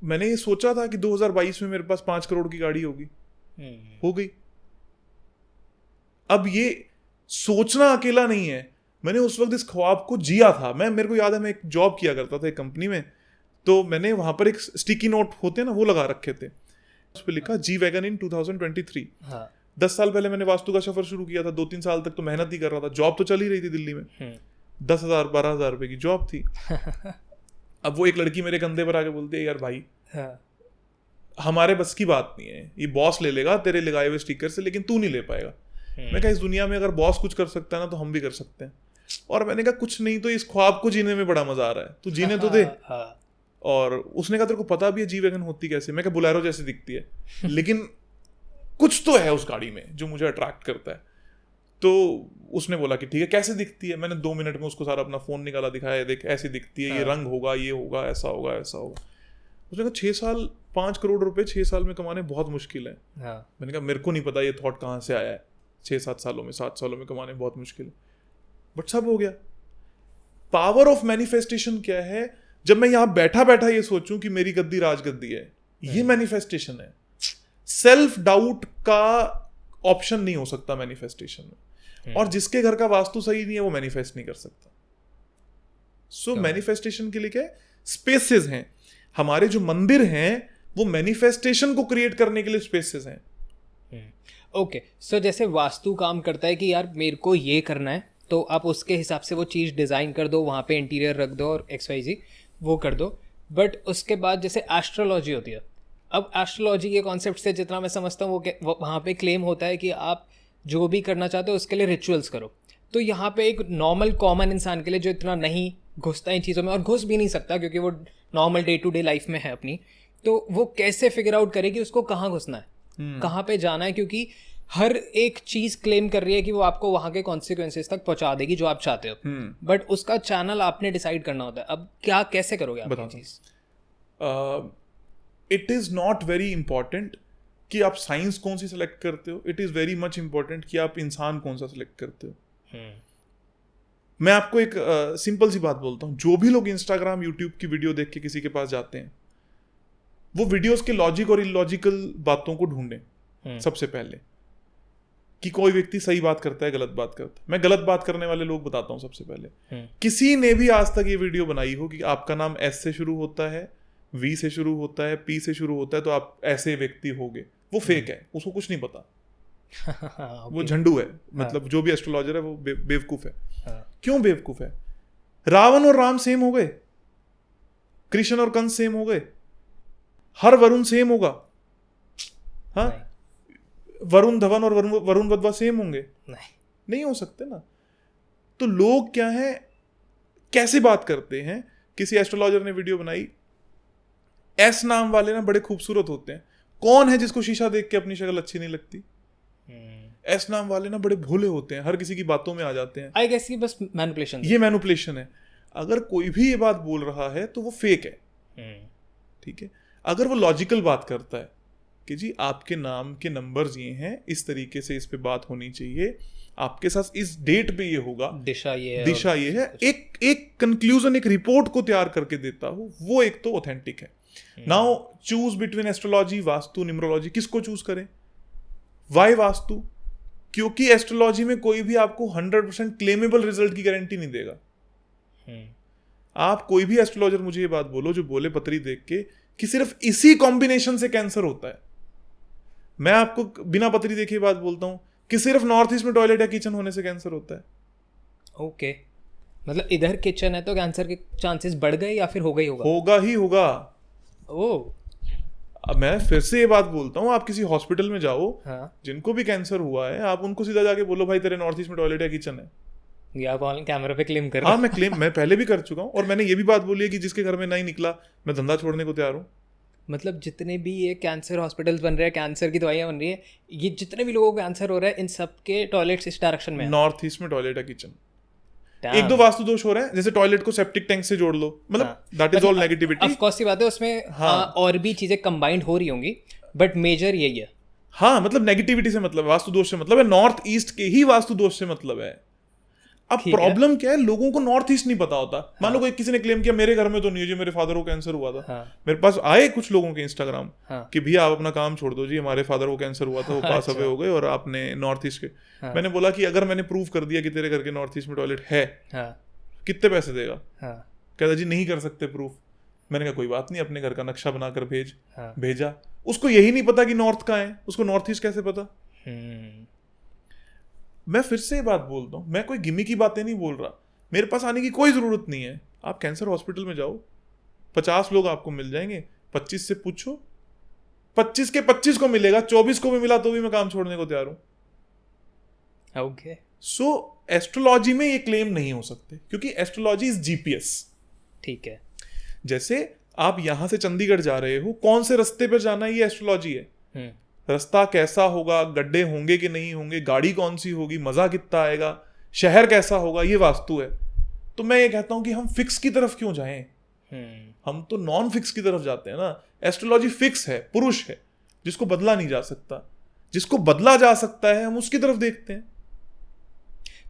मैंने ये सोचा था कि 2022 में मेरे पास 5 करोड़ की गाड़ी होगी, हो गई। अब ये सोचना अकेला नहीं है, मैंने उस वक्त इस ख्वाब को जिया था। मेरे को याद है, मैं एक जॉब किया करता था एक कंपनी में, तो मैंने वहां पर एक स्टिकी नोट होते हैं ना, वो लगा रखे थे, उस पर लिखा जी वैगन इन 2023। हाँ। 10 साल पहले मैंने वास्तु का सफर शुरू किया था। 2-3 साल तक तो मेहनत ही कर रहा था, जॉब तो चल ही रही थी दिल्ली में, 10,000-12,000 रुपए की जॉब थी। अब वो एक लड़की मेरे कंधे पर आके बोलती है, यार भाई, हाँ, हमारे बस की बात नहीं है, ये बॉस ले लेगा तेरे लगाए हुए स्टिकर से, लेकिन तू नहीं ले पाएगा। मैं कहा, इस दुनिया में अगर बॉस कुछ कर सकता है ना, तो हम भी कर सकते हैं। और मैंने कहा, कुछ नहीं तो इस ख्वाब को जीने में बड़ा मजा आ रहा है, तू जीने तो दे। और उसने कहा, तेरे को पता भी है जी वैगन होती कैसे? मैं कहा, बुलेरो जैसी दिखती है, लेकिन कुछ तो है उस गाड़ी में जो मुझे अट्रैक्ट करता है। तो उसने बोला कि ठीक है, कैसे दिखती है? मैंने 2 मिनट में उसको सारा अपना फोन निकाला, दिखाया, देख ऐसी दिखती है, ये रंग होगा, ये होगा, ऐसा होगा, ऐसा होगा। उसने कहा 6 साल 5 करोड़ रुपए 6 साल में कमाने बहुत मुश्किल है। हाँ। मैंने कहा मेरे को नहीं पता ये थॉट कहाँ से आया है, 6-7 सालों में 7 सालों में कमाने बहुत मुश्किल है, बट सब हो गया। पावर ऑफ मैनिफेस्टेशन क्या है? जब मैं यहाँ बैठा बैठा ये सोचूं कि मेरी गद्दी राजगद्दी है, ये मैनिफेस्टेशन है। सेल्फ डाउट का ऑप्शन नहीं हो सकता मैनिफेस्टेशन में, और जिसके घर का वास्तु सही नहीं है वो मैनिफेस्ट नहीं कर सकता। सो मैनिफेस्टेशन के लिए क्या है? स्पेसेस हैं। हमारे जो मंदिर हैं वो मैनिफेस्टेशन को क्रिएट करने के लिए स्पेसेस हैं। ओके, सो जैसे वास्तु काम करता है कि यार मेरे को ये करना है, तो आप उसके हिसाब से वो चीज़ डिज़ाइन कर दो, वहाँ पे इंटीरियर रख दो और XYZ वो कर दो। बट उसके बाद जैसे एस्ट्रोलॉजी होती है, अब एस्ट्रोलॉजी के कॉन्सेप्ट से जितना मैं समझता हूँ वो वहाँ पे क्लेम होता है कि आप जो भी करना चाहते हो उसके लिए रिचुअल्स करो। तो यहाँ पे एक नॉर्मल कॉमन इंसान के लिए जो इतना नहीं घुसता इन चीज़ों में, और घुस भी नहीं सकता क्योंकि वो normal day to day life में है अपनी, तो वो कैसे फिगर आउट करे कि उसको कहाँ घुसना है, कहाँ पे जाना है? क्योंकि हर एक चीज क्लेम कर रही है कि वो आपको वहां के कॉन्सिक्वेंसेस तक पहुंचा देगी जो आप चाहते हो, बट उसका चैनल आपने डिसाइड करना होता है। अब क्या कैसे करोगे आप ये चीज? It is not very important कि आप साइंस कौन सी सेलेक्ट करते हो, it is very much important कि आप इंसान कौन सा सेलेक्ट करते हो। मैं आपको एक सिंपल सी बात बोलता हूँ, जो भी लोग इंस्टाग्राम यूट्यूब की वीडियो देख के किसी के पास जाते हैं, वो वीडियोस के लॉजिक और इलॉजिकल बातों को ढूंढें सबसे पहले, कि कोई व्यक्ति सही बात करता है गलत बात करता है। मैं गलत बात करने वाले लोग बताता हूं सबसे पहले। किसी ने भी आज तक ये वीडियो बनाई हो कि आपका नाम S से शुरू होता है, V से शुरू होता है, P से शुरू होता है, तो आप ऐसे व्यक्ति होगे, वो फेक है, उसको कुछ नहीं पता। okay. वो झंडू है, मतलब जो भी एस्ट्रोलॉजर है वो बेवकूफ है। क्यों बेवकूफ है? रावण और राम सेम हो गए, कृष्ण और कंस सेम हो गए, हर वरुण सेम होगा? हाँ, वरुण धवन और वरुण वधवा सेम होंगे? नहीं हो सकते ना। तो लोग क्या है, कैसे बात करते हैं? किसी एस्ट्रोलॉजर ने वीडियो बनाई, S नाम वाले ना बड़े खूबसूरत होते हैं। कौन है जिसको शीशा देख के अपनी शक्ल अच्छी नहीं लगती? S नाम वाले ना बड़े भोले होते हैं, हर किसी की बातों में आ जाते हैं। आई गेस ये बस मैनिपुलेशन, ये मैनिपुलेशन है। अगर कोई भी ये बात बोल रहा है तो वो फेक है, ठीक है। अगर वो लॉजिकल बात करता है कि जी आपके नाम के नंबर्स ये हैं, इस तरीके से इस पे बात होनी चाहिए, आपके साथ इस डेट पे ये होगा, दिशा ये है, एक कंक्लूजन, एक रिपोर्ट को तैयार करके देता हूँ, वो एक तो ऑथेंटिक है। Now choose between astrology, vastu, numerology, किसको चूज करें? वाई वास्तु? क्योंकि एस्ट्रोलॉजी में कोई भी आपको 100% क्लेमेबल रिजल्ट की गारंटी नहीं देगा। आप कोई भी एस्ट्रोलॉजर मुझे ये बात बोलो जो बोले पतरी देख के कि सिर्फ इसी कॉम्बिनेशन से कैंसर होता है, मैं आपको बिना पतरी देखे बात बोलता हूं कि सिर्फ नॉर्थ ईस्ट में टॉयलेट या किचन होने से कैंसर होता है। ओके, मतलब इधर किचन है तो कैंसर के चांसेस बढ़ गए या फिर होगा ही होगा? ओह, अब मैं फिर से ये बात बोलता हूँ, आप किसी हॉस्पिटल में जाओ, जिनको भी कैंसर हुआ है, आप उनको सीधा जाके बोलो भाई तेरे नॉर्थ ईस्ट में टॉयलेट या किचन है, या आप ऑन कैमरा पे क्लेम कर? हाँ, मैं पहले भी कर चुका हूँ, और मैंने ये भी बात बोली है कि जिसके घर में नहीं निकला मैं धंधा छोड़ने को तैयार हूँ। मतलब जितने भी ये कैंसर हॉस्पिटल्स बन रहे हैं, कैंसर की दवाइयाँ बन रही है, ये जितने भी लोगों को कैंसर हो रहा है, इन सब के टॉयलेट्स इस डायरेक्शन में, नॉर्थ ईस्ट में टॉयलेट या किचन। एक दो वास्तु दोष हो रहे हैं, जैसे टॉयलेट को सेप्टिक टैंक से जोड़ लो, मतलब that is all negativity. Of course की बात है, उसमें और भी चीजें कंबाइंड हो रही होंगी, बट मेजर यही है। हाँ, मतलब नेगेटिविटी से मतलब है, वास्तु दोष से मतलब है, नॉर्थ ईस्ट के ही वास्तु दोष से मतलब है। अब प्रॉब्लम क्या है, लोगों को नॉर्थ ईस्ट नहीं पता होता। मान लो किसी ने क्लेम किया मेरे घर में तो नहीं है जी, मेरे फादर को कैंसर हुआ था। मेरे पास आए कुछ लोगों के इंस्टाग्राम कि भैया आप अपना काम छोड़ दो जी, हमारे फादर को कैंसर हुआ था, वो पास अवे हो गए और आपने नॉर्थ ईस्ट के। मैंने बोला कि अगर मैंने प्रूव कर दिया कि तेरे घर के नॉर्थ ईस्ट में टॉयलेट है, कितने पैसे देगा? कहता जी नहीं कर सकते प्रूफ। मैंने कहा कोई बात नहीं, अपने घर का नक्शा बनाकर भेजा। उसको यही नहीं पता कि नॉर्थ का है, उसको नॉर्थ ईस्ट कैसे पता? मैं फिर से बात बोलता हूँ, मैं कोई गिमी की बातें नहीं बोल रहा, मेरे पास आने की कोई जरूरत नहीं है। आप कैंसर हॉस्पिटल में जाओ, 50 लोग आपको मिल जाएंगे, 25 से पूछो, 25 के 25 को मिलेगा, 24 को भी मिला तो भी मैं काम छोड़ने को तैयार हूं। ओके, सो एस्ट्रोलॉजी में ये क्लेम नहीं हो सकते, क्योंकि एस्ट्रोलॉजी इज जीपीएस। ठीक है, जैसे आप यहां से चंडीगढ़ जा रहे हो, कौन से रास्ते पर जाना है ये एस्ट्रोलॉजी है। रास्ता कैसा होगा, गड्ढे होंगे कि नहीं होंगे, गाड़ी कौन सी होगी, मजा कितना आएगा, शहर कैसा होगा, ये वास्तु है। तो मैं ये कहता हूं कि हम फिक्स की तरफ क्यों जाएं, हम तो नॉन फिक्स की तरफ जाते हैं ना। एस्ट्रोलॉजी फिक्स है, पुरुष है, जिसको बदला नहीं जा सकता। जिसको बदला जा सकता है हम उसकी तरफ देखते हैं।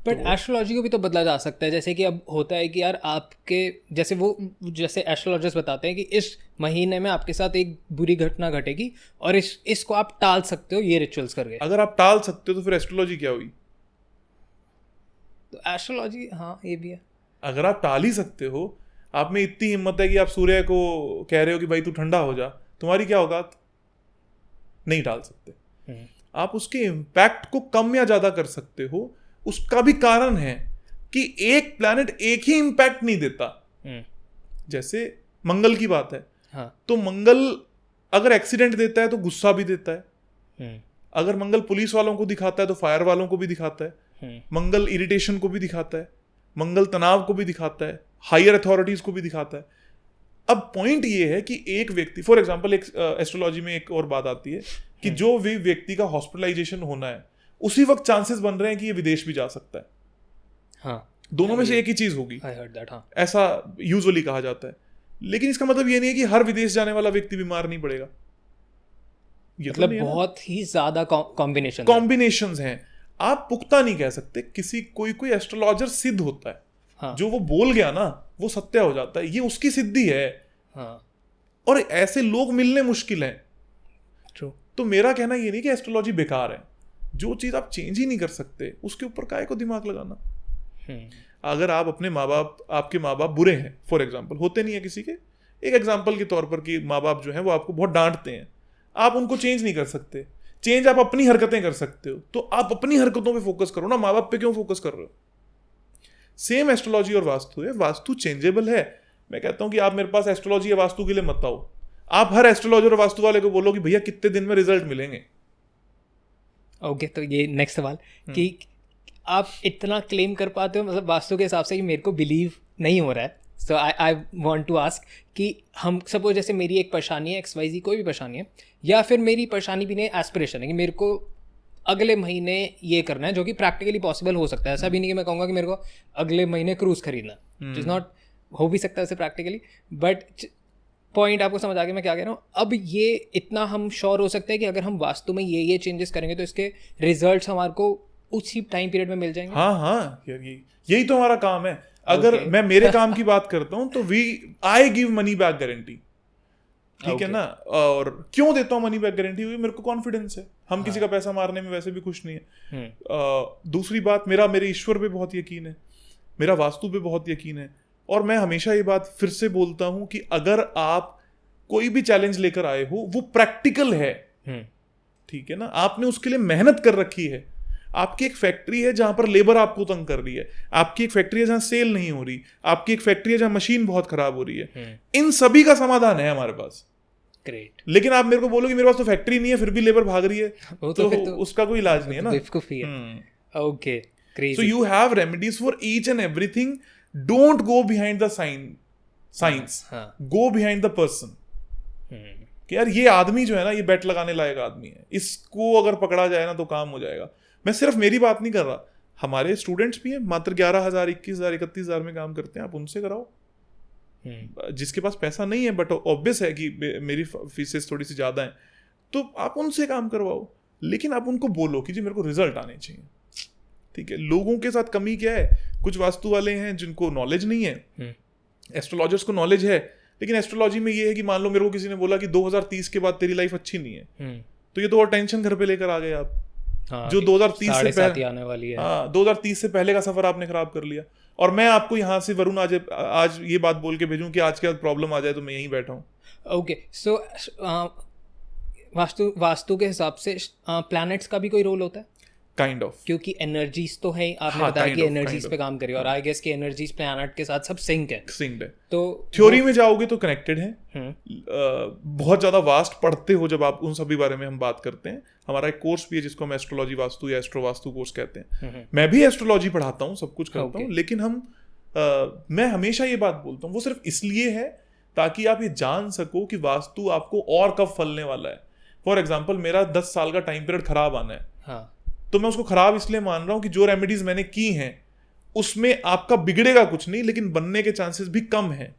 बट एस्ट्रोलॉजी को भी तो बदला जा सकता है। जैसे कि अब होता है कि यार आपके जैसे एस्ट्रोलॉजर्स बताते हैं कि इस महीने में आपके साथ एक बुरी घटना घटेगी और इसको आप टाल सकते हो ये रिचुअल्स करके। अगर आप टाल सकते हो तो फिर एस्ट्रोलॉजी क्या हुई? तो एस्ट्रोलॉजी, हाँ ये भी है। अगर आप टाल ही सकते हो, आप में इतनी हिम्मत है कि आप सूर्य को कह रहे हो कि भाई तू ठंडा हो जा, तुम्हारी क्या औकात? नहीं टाल सकते। आप उसके इम्पैक्ट को कम या ज्यादा कर सकते हो। उसका भी कारण है कि एक प्लैनेट एक ही इम्पैक्ट नहीं देता। जैसे मंगल की बात है, हाँ। तो मंगल अगर एक्सीडेंट देता है तो गुस्सा भी देता है। अगर मंगल पुलिस वालों को दिखाता है तो फायर वालों को भी दिखाता है। मंगल इरिटेशन को भी दिखाता है, मंगल तनाव को भी दिखाता है, हायर अथॉरिटीज को भी दिखाता है। अब पॉइंट ये है कि एक व्यक्ति, फॉर एग्जांपल एक एस्ट्रोलॉजी में एक और बात आती है कि जो भी व्यक्ति का हॉस्पिटलाइजेशन होना है उसी वक्त चांसेस बन रहे हैं कि ये विदेश भी जा सकता है। हाँ, दोनों में से एक ही चीज होगी। I heard that, हाँ। ऐसा यूजुअली कहा जाता है। लेकिन इसका मतलब ये नहीं है कि हर विदेश जाने वाला व्यक्ति बीमार नहीं पड़ेगा। ये मतलब तो बहुत ही ज्यादा कॉम्बिनेशंस हैं। आप पुख्ता नहीं कह सकते। कोई एस्ट्रोलॉजर सिद्ध होता है। हाँ। जो वो बोल गया ना वो सत्य हो जाता है, ये उसकी सिद्धि है। हाँ। और ऐसे लोग मिलने मुश्किल हैं। True. तो मेरा कहना ये नहीं कि एस्ट्रोलॉजी बेकार है। जो चीज आप चेंज ही नहीं कर सकते उसके ऊपर काहे को दिमाग लगाना। अगर आप अपने माँ बाप, आपके माँ बाप बुरे हैं, फॉर एग्जाम्पल, होते नहीं है किसी के, एक एग्जाम्पल के तौर पर कि माँ बाप जो हैं वो आपको बहुत डांटते हैं, आप उनको चेंज नहीं कर सकते। चेंज आप अपनी हरकतें कर सकते हो। तो आप अपनी हरकतों पे फोकस करो ना, माँ बाप पे क्यों फोकस कर रहे हो? सेम एस्ट्रोलॉजी और वास्तु है। वास्तु चेंजेबल है। मैं कहता हूं कि आप मेरे पास एस्ट्रोलॉजी या वास्तु के लिए मत आओ। आप हर एस्ट्रोलॉजर और वास्तु वाले को बोलो कि भैया कितने दिन में रिजल्ट मिलेंगे। ओके, तो ये नेक्स्ट सवाल कि आप इतना क्लेम कर पाते हो, मतलब वास्तु के हिसाब से, कि मेरे को बिलीव नहीं हो रहा है। सो आई वांट टू आस्क कि हम सपोज जैसे मेरी एक परेशानी है, XYZ कोई भी परेशानी है, या फिर मेरी परेशानी भी नहीं, एस्पिरेशन है कि मेरे को अगले महीने ये करना है, जो कि प्रैक्टिकली पॉसिबल हो सकता है। ऐसा भी नहीं कि मैं कहूँगा कि मेरे को अगले महीने क्रूज खरीदना, इज नॉट, हो भी सकता है ऐसे प्रैक्टिकली, बट पॉइंट आपको समझ आ गया मैं क्या कह रहा हूँ। अब ये इतना हम श्योर हो सकते हैं कि अगर हम वास्तु में ये चेंजेस करेंगे तो इसके रिजल्ट्स हमारे को उसी टाइम पीरियड में मिल जाएंगे। हाँ, यही तो हमारा काम है। अगर मैं मेरे काम की बात करता हूँ तो I give money back guarantee, ठीक है ना। और क्यों देता हूँ मनी बैक गारंटी? क्योंकि मेरे को कॉन्फिडेंस है। हम किसी का पैसा मारने में वैसे भी खुश नहीं है। दूसरी बात, मेरे ईश्वर पे बहुत यकीन है, मेरा वास्तु पे बहुत यकीन है। और मैं हमेशा ये बात फिर से बोलता हूं कि अगर आप कोई भी चैलेंज लेकर आए हो वो प्रैक्टिकल है, ठीक है ना, आपने उसके लिए मेहनत कर रखी है। आपकी एक फैक्ट्री है जहां पर लेबर आपको तंग कर रही है, आपकी एक फैक्ट्री है जहां सेल नहीं हो रही, आपकी एक फैक्ट्री है जहां मशीन बहुत खराब हो रही है, इन सभी का समाधान है हमारे पास। ग्रेट। लेकिन आप मेरे को बोलो कि मेरे पास तो फैक्ट्री नहीं है फिर भी लेबर भाग रही है, तो उसका कोई इलाज नहीं है ना। Okay, so you have remedies for each and everything. Don't go behind the science, go behind the person. कि यार ये आदमी जो है ना, ये बेट लगाने लायक आदमी है, इसको अगर पकड़ा जाए ना तो काम हो जाएगा। मैं सिर्फ मेरी बात नहीं कर रहा, हमारे स्टूडेंट्स भी हैं, मात्र 11,000, 21,000, 31,000 में काम करते हैं। आप उनसे कराओ। जिसके पास पैसा नहीं है, बट ऑब्वियस है कि मेरी फीसेस थोड़ी सी ज्यादा हैं, तो आप उनसे काम करवाओ। लेकिन आप उनको बोलो कि जी मेरे को रिजल्ट आने चाहिए, ठीक है। लोगों के साथ कमी क्या है, कुछ वास्तु वाले हैं जिनको नॉलेज नहीं है, एस्ट्रोलॉजर्स को नॉलेज है, लेकिन एस्ट्रोलॉजी में ये है कि मान लो मेरे को किसी ने बोला कि 2030 के बाद तेरी लाइफ अच्छी नहीं है, तो ये तो और टेंशन घर पे लेकर आ गए आप। हाँ, जो 2030 से पहले आने वाली है। हाँ, 2030 से पहले का सफर आपने खराब कर लिया। और मैं आपको यहाँ से वरुण आज ये बात बोल के भेजूं कि आज के बाद प्रॉब्लम आ जाए तो मैं यहीं बैठा हूँ। ओके, सो वास्तु के हिसाब से प्लैनेट्स का भी कोई रोल होता है? काइंड ऑफ, क्योंकि एनर्जीज तो है, आपने बताया कि एनर्जीज पे काम करिए, और आई गेस कि एनर्जीज प्लैनेट के साथ सब सिंक है। तो थ्योरी में जाओगे तो कनेक्टेड है। बहुत ज्यादा वास्ट पढ़ते हो जब आप उन सभी बारे में हम बात करते हैं। हमारा एक कोर्स भी है जिसको हम एस्ट्रोलॉजी वास्तु या एस्ट्रो वास्तु कोर्स कहते हैं। मैं भी एस्ट्रोलॉजी पढ़ाता हूँ, सब कुछ करता हूँ, लेकिन मैं हमेशा ये बात बोलता हूँ, वो सिर्फ इसलिए है ताकि आप ये जान सको कि वास्तु आपको और कब फलने वाला है। फॉर एग्जाम्पल, मेरा 10 साल का टाइम पीरियड खराब आना है, तो मैं उसको खराब इसलिए मान रहा हूं कि जो रेमेडीज मैंने की हैं उसमें आपका बिगड़ेगा कुछ नहीं, लेकिन बनने के चांसेस भी कम हैं।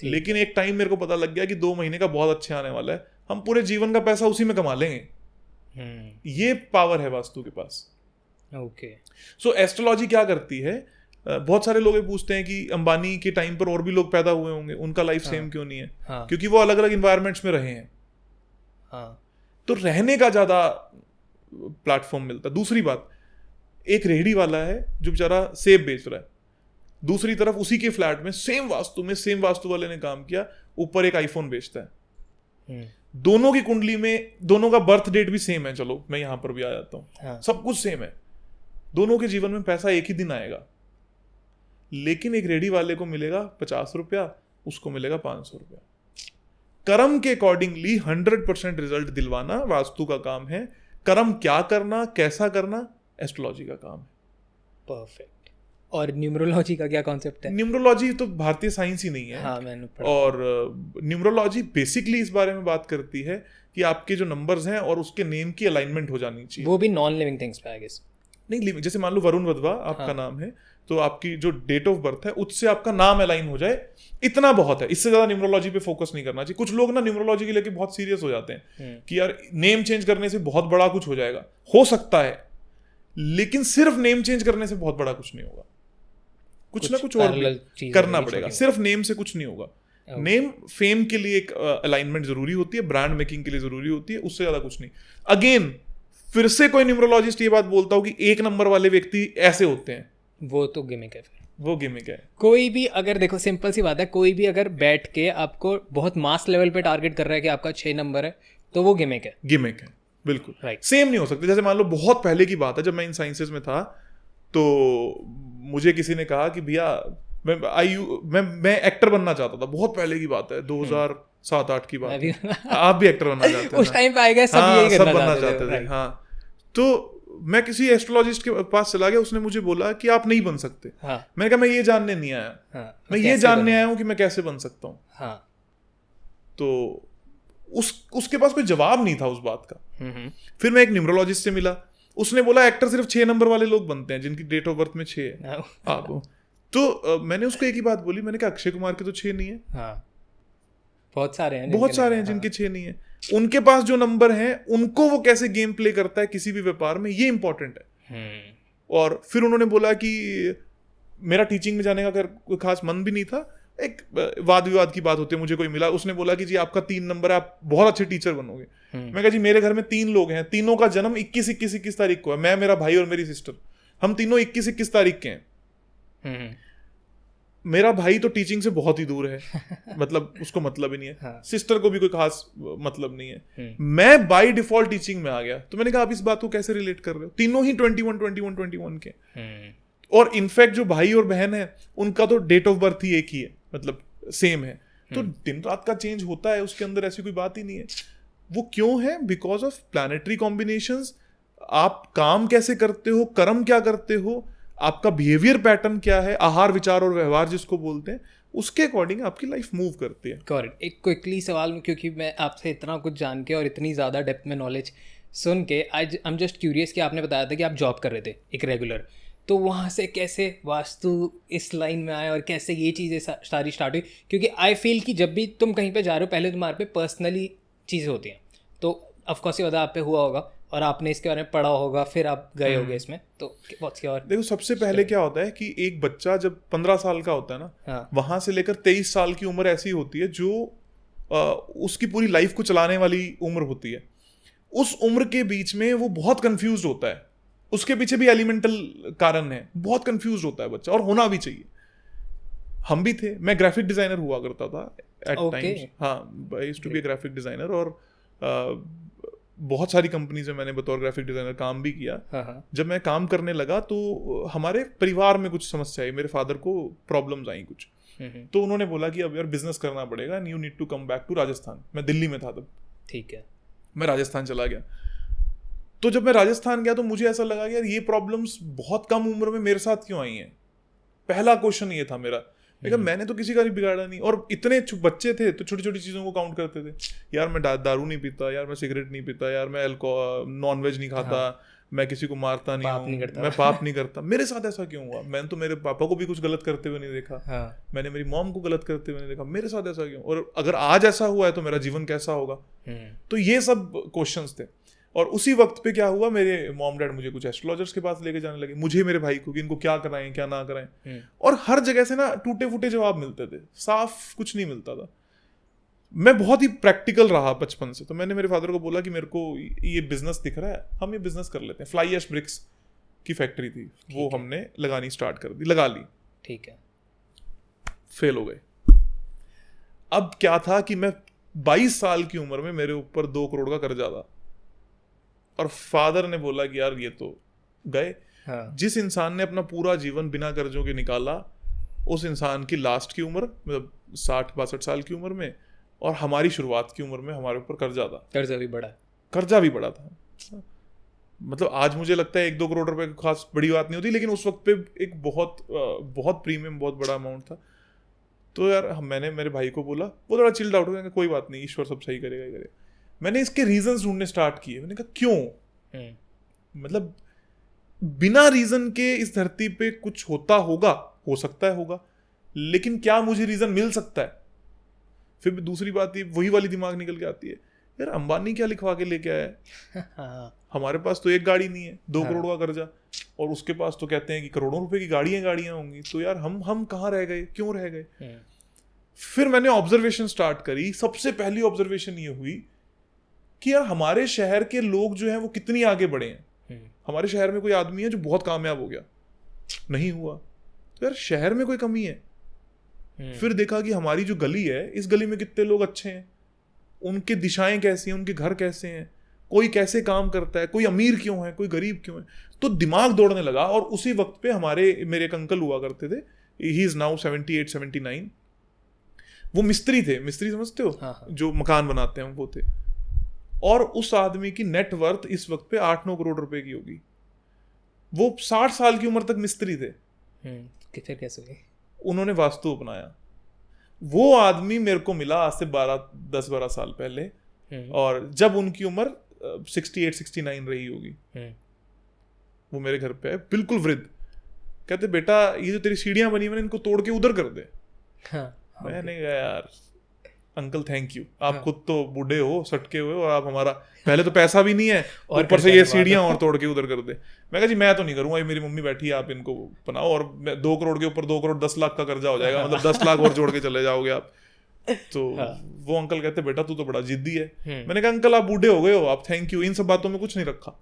लेकिन एक टाइम मेरे को पता लग गया कि 2 महीने का बहुत अच्छे आने वाला है, हम पूरे जीवन का पैसा उसी में कमा लेंगे। ये पावर है वास्तु के पास। ओके। सो एस्ट्रोलॉजी क्या करती है, बहुत सारे लोग ये पूछते हैं कि अंबानी के टाइम पर और भी लोग पैदा हुए होंगे, उनका लाइफ सेम क्यों नहीं है? क्योंकि वो अलग अलग इन्वायरमेंट्स में रहे हैं। तो रहने का ज्यादा प्लेटफॉर्म मिलता है। दूसरी बात, एक रेहड़ी वाला है जो बेचारा सेब बेच रहा है, दूसरी तरफ उसी के फ्लैट में सेम वास्तु वाले ने काम किया, ऊपर एक आईफोन बेचता है। दोनों की कुंडली में दोनों का बर्थ डेट भी सेम है, चलो मैं यहां पर भी आ जाता हूं, सब कुछ सेम है, दोनों के जीवन में पैसा एक ही दिन आएगा, लेकिन एक रेडी वाले को मिलेगा 50 रुपया, उसको मिलेगा 500 रुपया। कर्म के अकॉर्डिंगली 100% रिजल्ट दिलवाना वास्तु का काम है। कर्म क्या करना, कैसा करना, एस्ट्रोलॉजी का काम है। परफेक्ट। और न्यूमरोलॉजी का क्या कॉन्सेप्ट है? न्यूमरोलॉजी तो भारतीय साइंस ही नहीं है। हाँ, मैंने पढ़ा। और न्यूमरोलॉजी बेसिकली इस बारे में बात करती है कि आपके जो नंबर्स हैं और उसके नेम की अलाइनमेंट हो जानी चाहिए। वो भी नॉन लिविंग थिंग्स पे आई गेस। नहीं, जैसे मान लो वरुण वधवा आपका नाम है, तो आपकी जो डेट ऑफ बर्थ है उससे आपका नाम अलाइन हो जाए, इतना बहुत है। इससे ज्यादा न्यूमरोलॉजी पे फोकस नहीं करना चाहिए। कुछ लोग ना न्यूमरोलॉजी के लेके बहुत सीरियस हो जाते हैं कि यार नेम चेंज करने से बहुत बड़ा कुछ हो जाएगा। हो सकता है, लेकिन सिर्फ नेम चेंज करने से बहुत बड़ा कुछ नहीं होगा। कुछ ना कुछ और करना पड़ेगा, सिर्फ नेम से कुछ नहीं होगा। नेम फेम के लिए एक अलाइनमेंट जरूरी होती है, ब्रांड मेकिंग के लिए जरूरी होती है, उससे ज्यादा कुछ नहीं। अगेन फिर से कोई न्यूमरोलॉजिस्ट ये बात बोलता हो कि 1 नंबर वाले व्यक्ति ऐसे होते हैं, वो तो गिमिक है। फिर वो गिमिक है। कोई भी अगर देखो, सिंपल सी बात है, कोई भी अगर बैठ के आपको बहुत मास लेवल पे टारगेट कर रहा है कि आपका 6 नंबर है, तो वो गिमिक है। गिमिक है, बिल्कुल राइट। सेम नहीं हो सकते। जैसे मान लो बहुत पहले की बात है, जब मैं इन साइंसेस में था, तो मुझे किसी ने कहा कि भैया मैं एक्टर बनना चाहता था। बहुत पहले की बात है, 2007-8 की बात है। आप भी एक्टर बनना चाहते थे उस टाइम पे आएगा, सब यही बनना चाहते थे। हाँ, तो मैं किसी एस्ट्रोलॉजिस्ट के पास चला गया, उसने मुझे बोला कि आप नहीं बन सकते। मैंने कहा मैं ये जानने नहीं आया, मैं ये जानने आया हूँ कि मैं कैसे बन सकता हूँ। तो उसके पास कोई जवाब नहीं था उस बात का। फिर मैं एक न्यूमरोलॉजिस्ट से मिला, उसने बोला एक्टर सिर्फ 6 नंबर वाले लोग बनते हैं जिनकी डेट ऑफ बर्थ में 6 है। आप तो मैंने उसको एक ही बात बोली, मैंने कहा अक्षय कुमार के तो 6 नहीं है। बहुत सारे हैं जिनके 6 नहीं है। उनके पास जो नंबर हैं, उनको वो कैसे गेम प्ले करता है किसी भी व्यापार में, ये इंपॉर्टेंट है। और फिर उन्होंने बोला कि मेरा टीचिंग में जाने का कोई खास मन भी नहीं था, एक वाद विवाद की बात होती है, मुझे कोई मिला, उसने बोला कि जी आपका 3 नंबर है, आप बहुत अच्छे टीचर बनोगे। मैं कहा जी मेरे घर में 3 लोग हैं, तीनों का जन्म 21 तारीख को है। मैं, मेरा भाई और मेरी सिस्टर, हम तीनों 21 तारीख के हैं। मेरा भाई तो टीचिंग से बहुत ही दूर है, मतलब उसको मतलब ही नहीं है। सिस्टर को भी कोई खास मतलब नहीं है। मैं बाय डिफॉल्ट टीचिंग में आ गया। तो मैंने कहा आप इस बात को कैसे रिलेट कर रहे हो? तीनों ही 21 के। और इनफैक्ट जो भाई और बहन है, उनका तो डेट ऑफ बर्थ ही एक ही है, मतलब सेम है। तो दिन रात का चेंज होता है, उसके अंदर ऐसी कोई बात ही नहीं है। वो क्यों है? Because of planetary combinations. आप काम कैसे करते हो, कर्म क्या करते हो, आपका बिहेवियर पैटर्न क्या है, आहार विचार और व्यवहार जिसको बोलते हैं, उसके अकॉर्डिंग आपकी लाइफ मूव करती है। करेक्ट। एक क्विकली सवाल, क्योंकि मैं आपसे इतना कुछ जान के और इतनी ज़्यादा डेप्थ में नॉलेज सुन के आई एम जस्ट क्यूरियस कि आपने बताया था कि आप जॉब कर रहे थे एक रेगुलर, तो वहाँ से कैसे वास्तु इस लाइन में आए और कैसे ये चीज़ें सारी स्टार्ट हुई? क्योंकि आई फील कि जब भी तुम कहीं पे जा रहे हो, पहले तुम्हारे पे पर्सनली चीज़ें होती हैं, तो ऑफकोर्स ये आप पे हुआ होगा और आपने इसके बारे में पढ़ा होगा, फिर आप गए होगे इसमें, तो और देखो सबसे पहले क्या होता है कि एक बच्चा जब 15 साल का होता है ना, वहां से लेकर 23 साल की उम्र ऐसी होती है जो उसकी पूरी लाइफ को चलाने वाली उम्र होती है। उस उम्र के बीच में वो बहुत कंफ्यूज होता है। उसके पीछे भी एलिमेंटल कारण है, बहुत कंफ्यूज होता है बच्चा, और होना भी चाहिए। हम भी थे, मैं ग्राफिक डिजाइनर हुआ करता था एट टाइम्स। हाँ, I used to be a graphic designer, और बहुत सारी कंपनीज में मैंने बतौर ग्राफिक डिजाइनर काम भी किया। जब मैं काम करने लगा तो हमारे परिवार में कुछ समस्या आई, मेरे फादर को प्रॉब्लम्स आई कुछ, तो उन्होंने बोला कि अब यार बिजनेस करना पड़ेगा and you need to come back to Rajasthan. मैं दिल्ली में था तब। ठीक है। मैं राजस्थान चला गया। तो जब मैं राजस्थान गया तो मुझे ऐसा लगा कि यार ये प्रॉब्लम्स बहुत कम उम्र में मेरे साथ क्यों आई हैं। पहला क्वेश्चन ये था मेरा। लेकिन मैंने तो किसी का भी बिगाड़ा नहीं, और इतने बच्चे थे तो छोटी छोटी चीज़ों को काउंट करते थे। यार मैं दारू नहीं पीता, यार मैं सिगरेट नहीं पीता, यार मैं नॉन वेज नहीं खाता, मैं किसी को मारता नहीं हूँ, मैं पाप नहीं करता। मेरे साथ ऐसा क्यों हुआ? मैंने तो मेरे पापा को भी कुछ गलत करते हुए नहीं देखा। मैंने मेरी मॉम को गलत करते हुए नहीं देखा। मेरे साथ ऐसा क्यों? और अगर आज ऐसा हुआ है तो मेरा जीवन कैसा होगा? तो ये सब क्वेश्चंस थे। और उसी वक्त पे क्या हुआ, मेरे मॉम डैड मुझे कुछ एस्ट्रोलॉजर्स के पास लेके जाने लगे, मुझे मेरे भाई को, कि इनको क्या कराएं क्या ना कराएं। और हर जगह से ना टूटे फूटे जवाब मिलते थे, साफ कुछ नहीं मिलता था। मैं बहुत ही प्रैक्टिकल रहा बचपन से। तो मैंने मेरे फादर को बोला कि मेरे को ये बिजनेस दिख रहा है, हम ये बिजनेस कर लेते हैं। फ्लाई ऐश ब्रिक्स की फैक्ट्री थी, वो हमने लगानी स्टार्ट कर दी, लगा ली। ठीक है। फेल हो गए। अब क्या था कि मैं 22 साल की उम्र में मेरे ऊपर 2 करोड़ का कर्जा था, और फादर ने बोला कि यार ये तो गए। जिस इंसान ने अपना पूरा जीवन बिना कर्जों के निकाला, उस इंसान की लास्ट की उम्र मतलब 60-62 साल की उम्र में, और हमारी शुरुआत की उम्र में हमारे ऊपर कर्जा था। कर्जा भी बड़ा था। मतलब आज मुझे लगता है 1-2 करोड़ रुपए खास बड़ी बात नहीं होती, लेकिन उस वक्त पे एक बहुत प्रीमियम, बहुत बड़ा अमाउंट था। तो यार मैंने मेरे भाई को बोला, वो थोड़ा चिल्ड आउट हो गया, कोई बात नहीं, ईश्वर सब सही करेगा ही करेगा। मैंने इसके रीजंस ढूंढने स्टार्ट किए। मैंने कहा क्यों, मतलब बिना रीजन के इस धरती पे कुछ होता होगा, हो सकता है होगा, लेकिन क्या मुझे रीजन मिल सकता है? फिर दूसरी बात ये वही वाली दिमाग निकल के आती है, यार अंबानी क्या लिखवा के लेके आया है? हमारे पास तो एक गाड़ी नहीं है, 2 करोड़ का कर्जा, और उसके पास तो कहते हैं कि करोड़ों रुपए की गाड़ियां होंगी। तो यार हम कहाँ रह गए, क्यों रह गए? फिर मैंने ऑब्जर्वेशन स्टार्ट करी। सबसे पहली ऑब्जर्वेशन ये हुई कि यार हमारे शहर के लोग जो हैं वो कितनी आगे बढ़े हैं। हमारे शहर में कोई आदमी है जो बहुत कामयाब हो गया? नहीं हुआ। तो यार शहर में कोई कमी है। फिर देखा कि हमारी जो गली है, इस गली में कितने लोग अच्छे हैं, उनके दिशाएं कैसी हैं, उनके घर कैसे हैं, कोई कैसे काम करता है, कोई अमीर क्यों है, कोई गरीब क्यों है। तो दिमाग दौड़ने लगा। और उसी वक्त पे मेरे एक अंकल हुआ करते थे, ही इज नाउ 78-79। वो मिस्त्री थे, मिस्त्री समझते हो? हाँ। जो मकान बनाते हैं वो थे। और उस आदमी की नेटवर्थ इस वक्त पे 8-9 करोड़ रुपए की होगी। वो 60 साल की उम्र तक मिस्त्री थे। फिर कैसे हुई? उन्होंने वास्तु अपनाया। वो आदमी मेरे को मिला आज से 10-12 साल पहले, और जब उनकी उम्र 68-69 रही होगी। वो मेरे घर पे है, बिल्कुल वृद्ध। कहते बेटा ये जो तेरी सीढ़ियां बनी हुई इनको तोड़ के उधर कर दे। मैंने कहा यार अंकल थैंक यू, आप खुद तो बूढ़े हो, सटके हुए हो, और आप हमारा पहले तो पैसा भी नहीं है, और ऊपर से ये सीढ़ियां और तोड़ के उधर कर दे। मैं कहा जी मैं तो नहीं करूंगा, ये मेरी मम्मी बैठी है, आप इनको बनाओ। और 2 करोड़ के ऊपर 2 करोड़ 10 लाख का कर्जा हो जाएगा, मतलब 10 लाख और जोड़ के चले जाओगे आप। तो वो अंकल कहते बेटा तू तो बड़ा जिद्दी है। मैंने कहा अंकल आप बूढ़े हो गए हो, आप थैंक यू, इन सब बातों में कुछ नहीं रखा।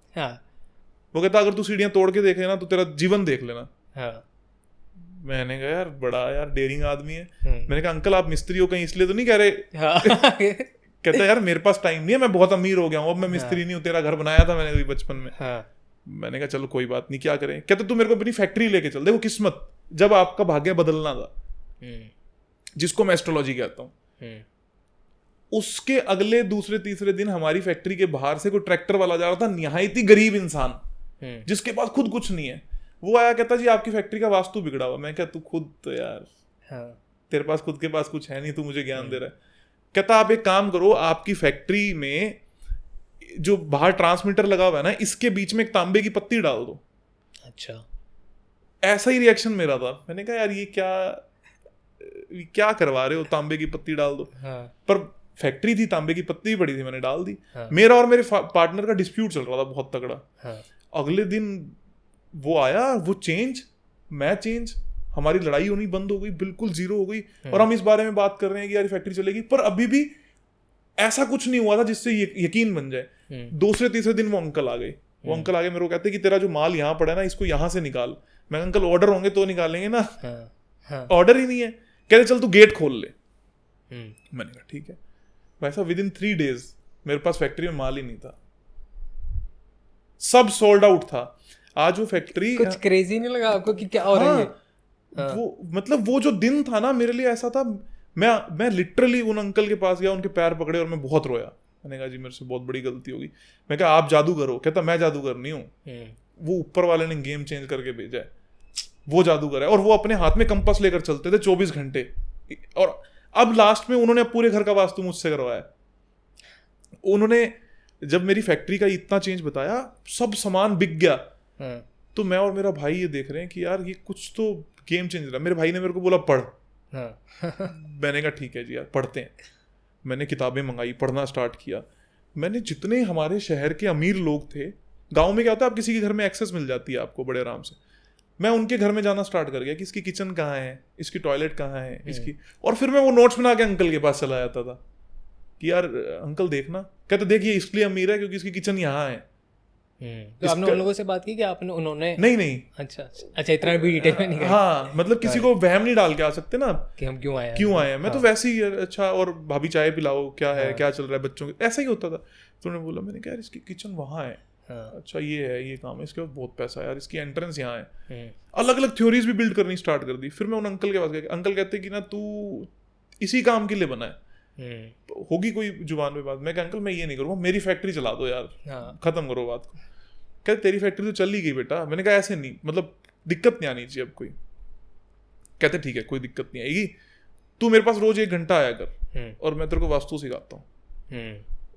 वो कहता अगर तू सीढ़ियां तोड़ के देखे ना तो तेरा जीवन देख लेना। मैंने कहा यार बड़ा यार डेयरिंग आदमी है। मैंने कहा अंकल आप मिस्त्री हो कहीं इसलिए तो नहीं कह रहे? कहता यार मेरे पास टाइम नहीं है, मैं बहुत अमीर हो गया हूँ, अब मैं मिस्त्री नहीं हूँ, तेरा घर बनाया था मैंने बचपन में। मैंने कहा चलो कोई बात नहीं, क्या करें? कहते तू मेरे को अपनी फैक्ट्री लेके चल। देखो किस्मत, जब आपका भाग्य बदलना था, जिसको मैं एस्ट्रोलॉजी कहता हूँ, उसके अगले दूसरे तीसरे दिन हमारी फैक्ट्री के बाहर से कोई ट्रैक्टर वाला जा रहा था, निहायत ही गरीब इंसान जिसके पास खुद कुछ नहीं है। वो आया कहता जी आपकी फैक्ट्री का वास्तु बिगड़ा हुआ। मैं क्या तू खुद तो यार तेरे पास खुद के पास कुछ है नहीं, तू मुझे ज्ञान दे रहा है। कहता आप एक काम करो, आपकी फैक्ट्री में जो बाहर ट्रांसमीटर लगा हुआ है ना, इसके बीच में एक तांबे की पत्ती डाल दो। अच्छा, ऐसा ही रिएक्शन मेरा था। मैंने कहा यार ये क्या करवा रहे हो, तांबे की पत्ती डाल दो। पर फैक्ट्री थी, तांबे की पत्ती पड़ी थी, मैंने डाल दी। मेरा और मेरे पार्टनर का डिस्प्यूट चल रहा था बहुत तगड़ा। अगले दिन वो आया, वो चेंज, मैं चेंज, हमारी लड़ाई होनी बंद हो गई, बिल्कुल जीरो हो गई। और हम इस बारे में बात कर रहे हैं कि यार फैक्ट्री चलेगी, पर अभी भी ऐसा कुछ नहीं हुआ था जिससे यकीन बन जाए। दूसरे तीसरे दिन वो अंकल आ गए। वो अंकल आगे मेरे को कहते कि तेरा जो माल यहाँ पड़ा है ना, इसको यहाँ से निकाल। मैं अंकल ऑर्डर होंगे तो निकालेंगे ना, ऑर्डर ही नहीं है। कहते चल तू गेट खोल ले। मैंने कहा ठीक है। वैसा विद इन 3 days मेरे पास फैक्ट्री में माल ही नहीं था, सब सोल्ड आउट था। आज वो फैक्ट्री, कुछ क्रेजी नहीं लगा आपको कि क्या हो रहा है? वो मतलब वो जो दिन था ना मेरे लिए ऐसा था, मैं लिटरली उन अंकल के पास गया, उनके पैर पकड़े और मैं बहुत रोया। मैंने कहा जी मेरे से बहुत बड़ी गलती होगी। मैं कहा आप जादूगर हो? कहता मैं जादूगर नहीं हूँ, वो ऊपर वाले ने गेम चेंज करके भेजा है, वो जादूगर है। और वो अपने हाथ में कंपास लेकर चलते थे 24 घंटे। और अब लास्ट में उन्होंने पूरे घर का वास्तु मुझसे करवाया। उन्होंने जब मेरी फैक्ट्री का इतना चेंज बताया, सब सामान बिक गया, तो मैं और मेरा भाई ये देख रहे हैं कि यार ये कुछ तो गेम चेंज रहा। मेरे भाई ने मेरे को बोला पढ़। मैंने कहा ठीक है जी यार पढ़ते हैं। मैंने किताबें मंगाई, पढ़ना स्टार्ट किया। मैंने जितने हमारे शहर के अमीर लोग थे, गांव में क्या होता है, आप किसी के घर में एक्सेस मिल जाती है आपको बड़े आराम से, मैं उनके घर में जाना स्टार्ट कर गया कि इसकी किचन कहाँ है, इसकी टॉयलेट कहाँ है, इसकी, और फिर मैं वो नोट्स बना के अंकल के पास चला जाता था कि यार अंकल देखना, कहते देखिए इसलिए अमीर है क्योंकि इसकी किचन यहाँ है। तो आपने उन लोगों से बात की कि आपने उन्होंने? नहीं। अच्छा इतना भी डिटेल में नहीं गए। हाँ मतलब किसी को वहम नहीं डाल के आ सकते ना कि हम क्यों आए हैं। मैं तो वैसे ही अच्छा, और भाभी चाय पिलाओ, क्या है, क्या चल रहा है बच्चों के, ऐसा ही होता था। तो उन्होंने बोला, मैंने कहा यार इसकी किचन वहाँ है, अच्छा ये है, ये काम है, इसके पास बहुत पैसा है यार, इसकी एंट्रेंस यहाँ है। अलग अलग थ्योरीज भी बिल्ड करनी स्टार्ट कर दी। फिर मैं उन अंकल के पास गया, अंकल कहते कि ना तू इसी काम के लिए बना है, होगी कोई जुबान पे बात। मैं कहा अंकल मैं ये नहीं करूँगा, मेरी फैक्ट्री चला दो यार, खत्म करो बात को। कहते तेरी फैक्ट्री तो चल ही गई बेटा। मैंने कहा ऐसे नहीं, मतलब दिक्कत नहीं आनी चाहिए अब कोई। कहते ठीक है कोई दिक्कत नहीं आएगी, तू मेरे पास रोज 1 घंटा आया कर और मैं तेरे को वास्तु सिखाता हूँ।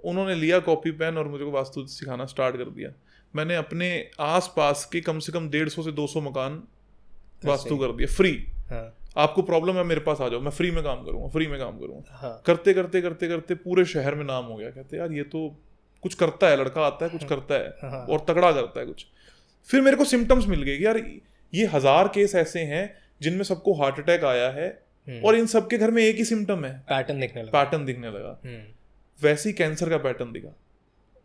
उन्होंने लिया कॉपी पेन और मुझे को वास्तु सिखाना स्टार्ट कर दिया। मैंने अपने आस पास के कम से कम 150 से 200 मकान वास्तु कर दिया फ्री। आपको प्रॉब्लम है मेरे पास आ जाओ, मैं फ्री में काम करूँगा। करते करते करते करते पूरे शहर में नाम हो गया। कहते यार ये तो कुछ करता है, लड़का आता है कुछ करता है और तगड़ा करता है कुछ। फिर मेरे को सिम्टम्स मिल गए कि यार ये 1000 केस ऐसे हैं जिनमें सबको हार्ट अटैक आया है और इन सबके घर में एक ही सिम्टम है, पैटर्न दिखने लगा। वैसे ही कैंसर का पैटर्न दिखा,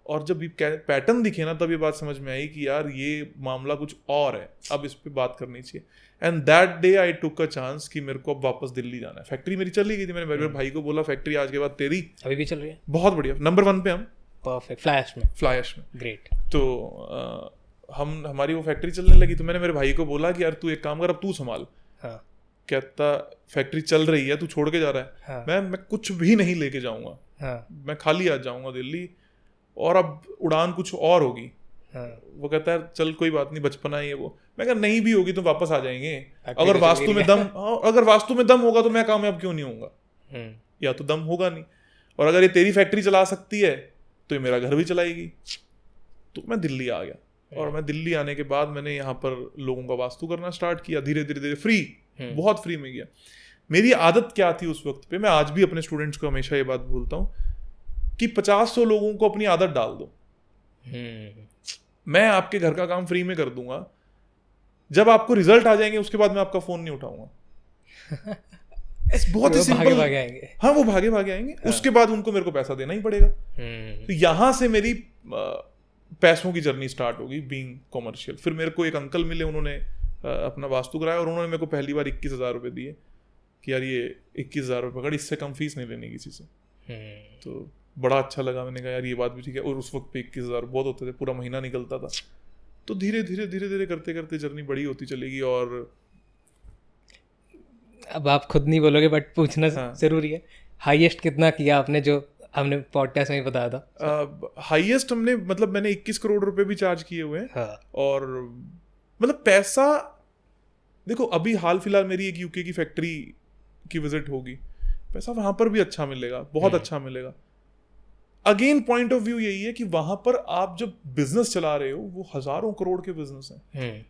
और जब पैटर्न दिखे ना तब ये बात समझ में आई कि यार ये मामला कुछ और है, अब इस पे बात करनी चाहिए। And that day I took a chance कि मेरे को अब वापस दिल्ली जाना है। फैक्ट्री मेरी चली गई थी, मैंने मेरे भाई को बोला फैक्ट्री आज के बाद तेरी। अभी भी चल रही है? बहुत बढ़िया, नंबर 1 पे हम। परफेक्ट। फ्लाई ऐश में ग्रेट। तो हमारी वो फैक्ट्री चलने लगी, तो मैंने मेरे भाई को बोला कि यार तू एक काम कर, अब तू संभाल। कहता फैक्ट्री चल रही है, तू छोड़ के जा रहा है? मैं कुछ भी नहीं लेके जाऊंगा, मैं खाली आ जाऊंगा दिल्ली, और अब उड़ान कुछ और होगी। वो कहता है चल कोई बात नहीं, बचपना ही है वो। मैं कहा नहीं भी होगी तो वापस आ जाएंगे। अगर वास्तु में दम होगा तो मैं कामयाब क्यों नहीं होऊंगा? या तो दम होगा नहीं, और अगर ये तेरी फैक्ट्री चला सकती है तो ये मेरा घर भी चलाएगी। तो मैं दिल्ली आ गया, और मैं दिल्ली आने के बाद मैंने यहाँ पर लोगों का वास्तु करना स्टार्ट किया, धीरे धीरे फ्री, बहुत फ्री में गया। मेरी आदत क्या थी उस वक्त पे, मैं आज भी अपने स्टूडेंट्स को हमेशा ये बात बोलता हूँ कि 50-100 लोगों को अपनी आदत डाल दो। मैं आपके घर का काम फ्री में कर दूंगा, जब आपको रिजल्ट आ जाएंगे उसके बाद मैं आपका फोन नहीं उठाऊंगा। बहुत ही सिंपल। हाँ वो भागे आएंगे। उसके बाद उनको मेरे को पैसा देना ही पड़ेगा। तो यहाँ से मेरी पैसों की जर्नी स्टार्ट होगी, बीइंग कॉमर्शियल। फिर मेरे को एक अंकल मिले, उन्होंने अपना वास्तु कराया, और उन्होंने मेरे को पहली बार 21,000 रुपये दिए कि यार ये 21,000 रुपये पकड़, इससे कम फीस नहीं लेनी किसी से। तो बड़ा अच्छा लगा। मैंने कहा यार ये बात भी ठीक है। और उस वक्त पे 21,000 बहुत होते थे, पूरा महीना निकलता था। तो धीरे धीरे करते करते जर्नी बड़ी होती चलेगी। और अब आप खुद नहीं बोलोगे बट पूछना जरूरी है, हाईएस्ट कितना किया आपने, जो हमने पॉडकास्ट में बताया था? हाईएस्ट हमने, मतलब मैंने 21 करोड़ रुपए भी चार्ज किए हुए हैं। और मतलब पैसा देखो, अभी हाल फिलहाल मेरी एक यूके की फैक्ट्री की विजिट होगी, पैसा वहां पर भी अच्छा मिलेगा, बहुत अच्छा मिलेगा। अगेन पॉइंट ऑफ व्यू यही है कि वहां पर आप जब बिजनेस चला रहे हो, वो हजारों करोड़ के बिजनेस हैं,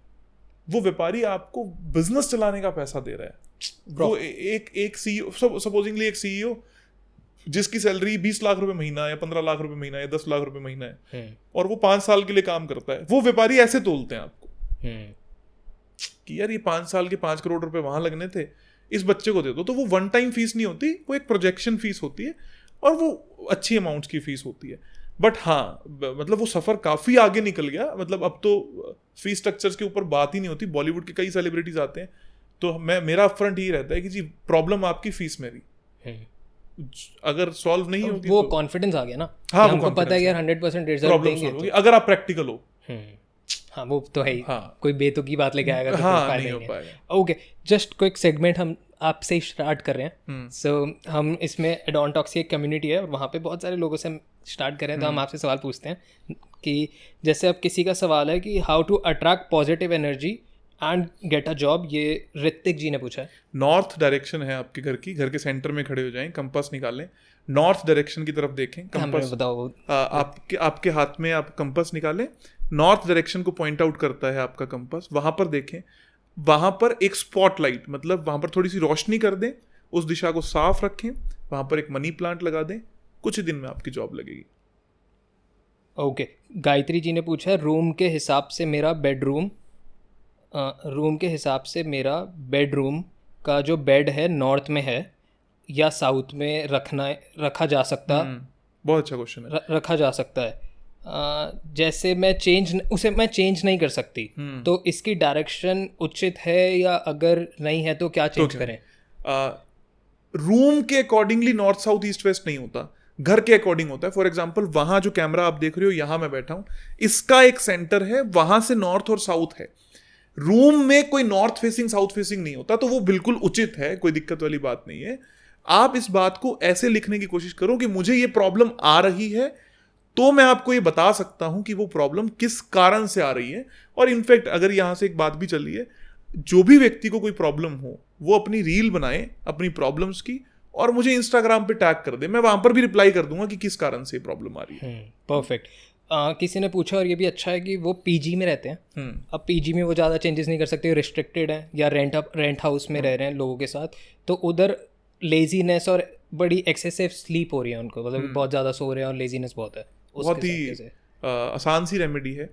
वो व्यापारी आपको बिजनेस चलाने का पैसा दे रहा है। वो एक सीईओ, सपोजिंगली एक सीईओ जिसकी सैलरी 20 लाख रुपए महीना है, 15 लाख रुपए महीना है, 10 लाख रुपए महीना है, और वो 5 साल के लिए काम करता है, वो व्यापारी ऐसे तोलते हैं आपको कि यार ये 5 साल के 5 करोड़ रुपए वहां लगने थे, इस बच्चे को दे दो। तो वो वन टाइम फीस नहीं होती, वो एक प्रोजेक्शन फीस होती है, और वो अच्छी अमाउंट्स की फीस होती है। बट हाँ, मतलब वो सफ़र काफ़ी आगे निकल गया। मतलब अब तो फीस स्ट्रक्चर्स के ऊपर बात ही नहीं होती। बॉलीवुड के कई सेलिब्रिटीज आते हैं, तो मेरा फ्रंट यही रहता है कि जी प्रॉब्लम आपकी फीस में भी, अगर सॉल्व नहीं होगी वो कॉन्फिडेंस आ गया ना। हाँ, हमको पता है यार 100% रिजल्ट देंगे अगर आप प्रैक्टिकल हो। हाँ वो तो है ही। हाँ, कोई बेतुकी बात लेके आएगा तो हाँ, नहीं हो पाएगा। ओके, जस्ट क्विक सेगमेंट हम आपसे ही स्टार्ट कर रहे हैं। सो हम इसमें एडॉन टॉक्स की एक कम्युनिटी है, और वहाँ पे बहुत सारे लोगों से हम स्टार्ट करें, तो हम आपसे सवाल पूछते हैं कि जैसे अब किसी का सवाल है कि how to attract positive energy and get a job, ये ऋतिक जी ने पूछा है। नॉर्थ डायरेक्शन है आपके घर की, घर के सेंटर में खड़े हो जाएं, कंपास निकालें, नॉर्थ डायरेक्शन की तरफ देखें, कंपास बताओ। आपके हाथ में आप कंपास निकालें, नॉर्थ डायरेक्शन को पॉइंट आउट करता है आपका कंपास, वहां पर देखें, वहां पर एक स्पॉटलाइट, मतलब वहां पर थोड़ी सी रोशनी कर दें, उस दिशा को साफ रखें, वहां पर एक मनी प्लांट लगा दें, कुछ ही दिन में आपकी जॉब लगेगी। ओके गायत्री जी ने पूछा रूम के हिसाब से मेरा बेडरूम का जो बेड है नॉर्थ में है या साउथ में रखा जा सकता? बहुत अच्छा क्वेश्चन है। रखा जा सकता है। जैसे मैं चेंज नहीं कर सकती, तो इसकी डायरेक्शन उचित है या अगर नहीं है तो क्या चेंज करें? रूम के accordingly north south east west नहीं होता, घर के अकॉर्डिंग होता है। फॉर एग्जाम्पल वहां जो कैमरा आप देख रहे हो, यहां मैं बैठा हूं, इसका एक सेंटर है, वहां से नॉर्थ और साउथ है। रूम में कोई नॉर्थ फेसिंग साउथ फेसिंग नहीं होता, तो वो बिल्कुल उचित है, कोई दिक्कत वाली बात नहीं है। आप इस बात को ऐसे लिखने की कोशिश करो कि मुझे ये प्रॉब्लम आ रही है, तो मैं आपको ये बता सकता हूं कि वो प्रॉब्लम किस कारण से आ रही है। और इनफैक्ट अगर यहां से एक बात भी चली है, जो भी व्यक्ति को कोई प्रॉब्लम हो वो अपनी रील बनाए अपनी प्रॉब्लम्स की और मुझे इंस्टाग्राम पे टैग कर दे, मैं वहां पर भी रिप्लाई कर दूंगा कि किस कारण से प्रॉब्लम आ रही है। परफेक्ट। किसी ने पूछा, और ये भी अच्छा है, कि वो पीजी में रहते हैं। अब पीजी में वो ज़्यादा चेंजेस नहीं कर सकते, रिस्ट्रिक्टेड है, या रेंट हाउस में रह रहे हैं लोगों के साथ, तो उधर लेजीनेस और बड़ी एक्सेसिव स्लीप हो रही है उनको, मतलब बहुत ज़्यादा सो रहे हैं और लेजीनेस बहुत है। बहुत ही आसान सी रेमेडी है।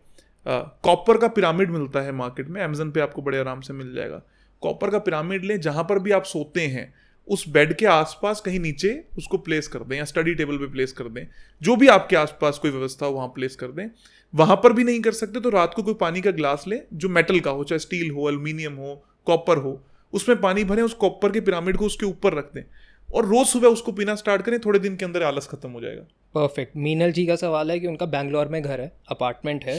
कॉपर का पिरामिड मिलता है मार्केट में, अमेजन पे आपको बड़े आराम से मिल जाएगा। कॉपर का पिरामिड लें, जहां पर भी आप सोते हैं उस बेड के आसपास कहीं नीचे उसको प्लेस कर दें, या स्टडी टेबल पे प्लेस कर दें, जो भी आपके आसपास कोई व्यवस्था हो वहां प्लेस कर दें। वहां पर भी नहीं कर सकते तो रात को कोई पानी का ग्लास लें जो मेटल का हो, चाहे स्टील हो, एल्यूमिनियम हो, कॉपर हो, उसमें पानी भरें, उस कॉपर के पिरामिड को उसके ऊपर रख दें और रोज सुबह उसको पीना स्टार्ट करें, थोड़े दिन के अंदर आलस खत्म हो जाएगा। परफेक्ट। मीनल जी का सवाल है कि उनका बैंगलोर में घर है, अपार्टमेंट है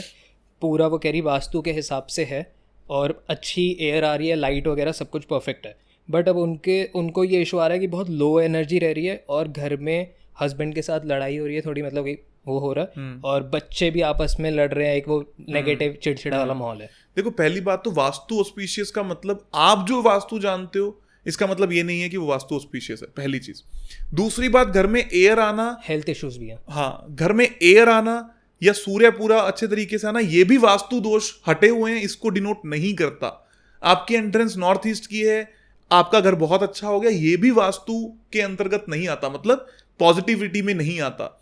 पूरा, वो कह रही वास्तु के हिसाब से है और अच्छी एयर आ रही है, लाइट वगैरह सब कुछ परफेक्ट है, बट अब उनको ये इशू आ रहा है कि बहुत लो एनर्जी रह रही है और घर में हस्बैंड के साथ लड़ाई हो रही है थोड़ी, मतलब वो हो रहा है, और बच्चे भी आपस में लड़ रहे हैं, एक वो नेगेटिव चिड़चिड़ा वाला माहौल है। देखो, पहली बात तो वास्तु ऑस्पिशियस का मतलब, आप जो वास्तु जानते हो इसका मतलब ये नहीं है कि वो वास्तु ऑस्पिशियस है, पहली चीज। दूसरी बात, घर में एयर आना, हेल्थ इश्यूज भी है। हाँ, घर में एयर आना या सूर्य पूरा अच्छे तरीके से आना, ये भी वास्तु दोष हटे हुए हैं, इसको डिनोट नहीं करता। आपकी एंट्रेंस नॉर्थ ईस्ट की है, आपका घर बहुत अच्छा हो गया, ये भी वास्तु के अंतर्गत नहीं आता, मतलब पॉजिटिविटी में नहीं आता।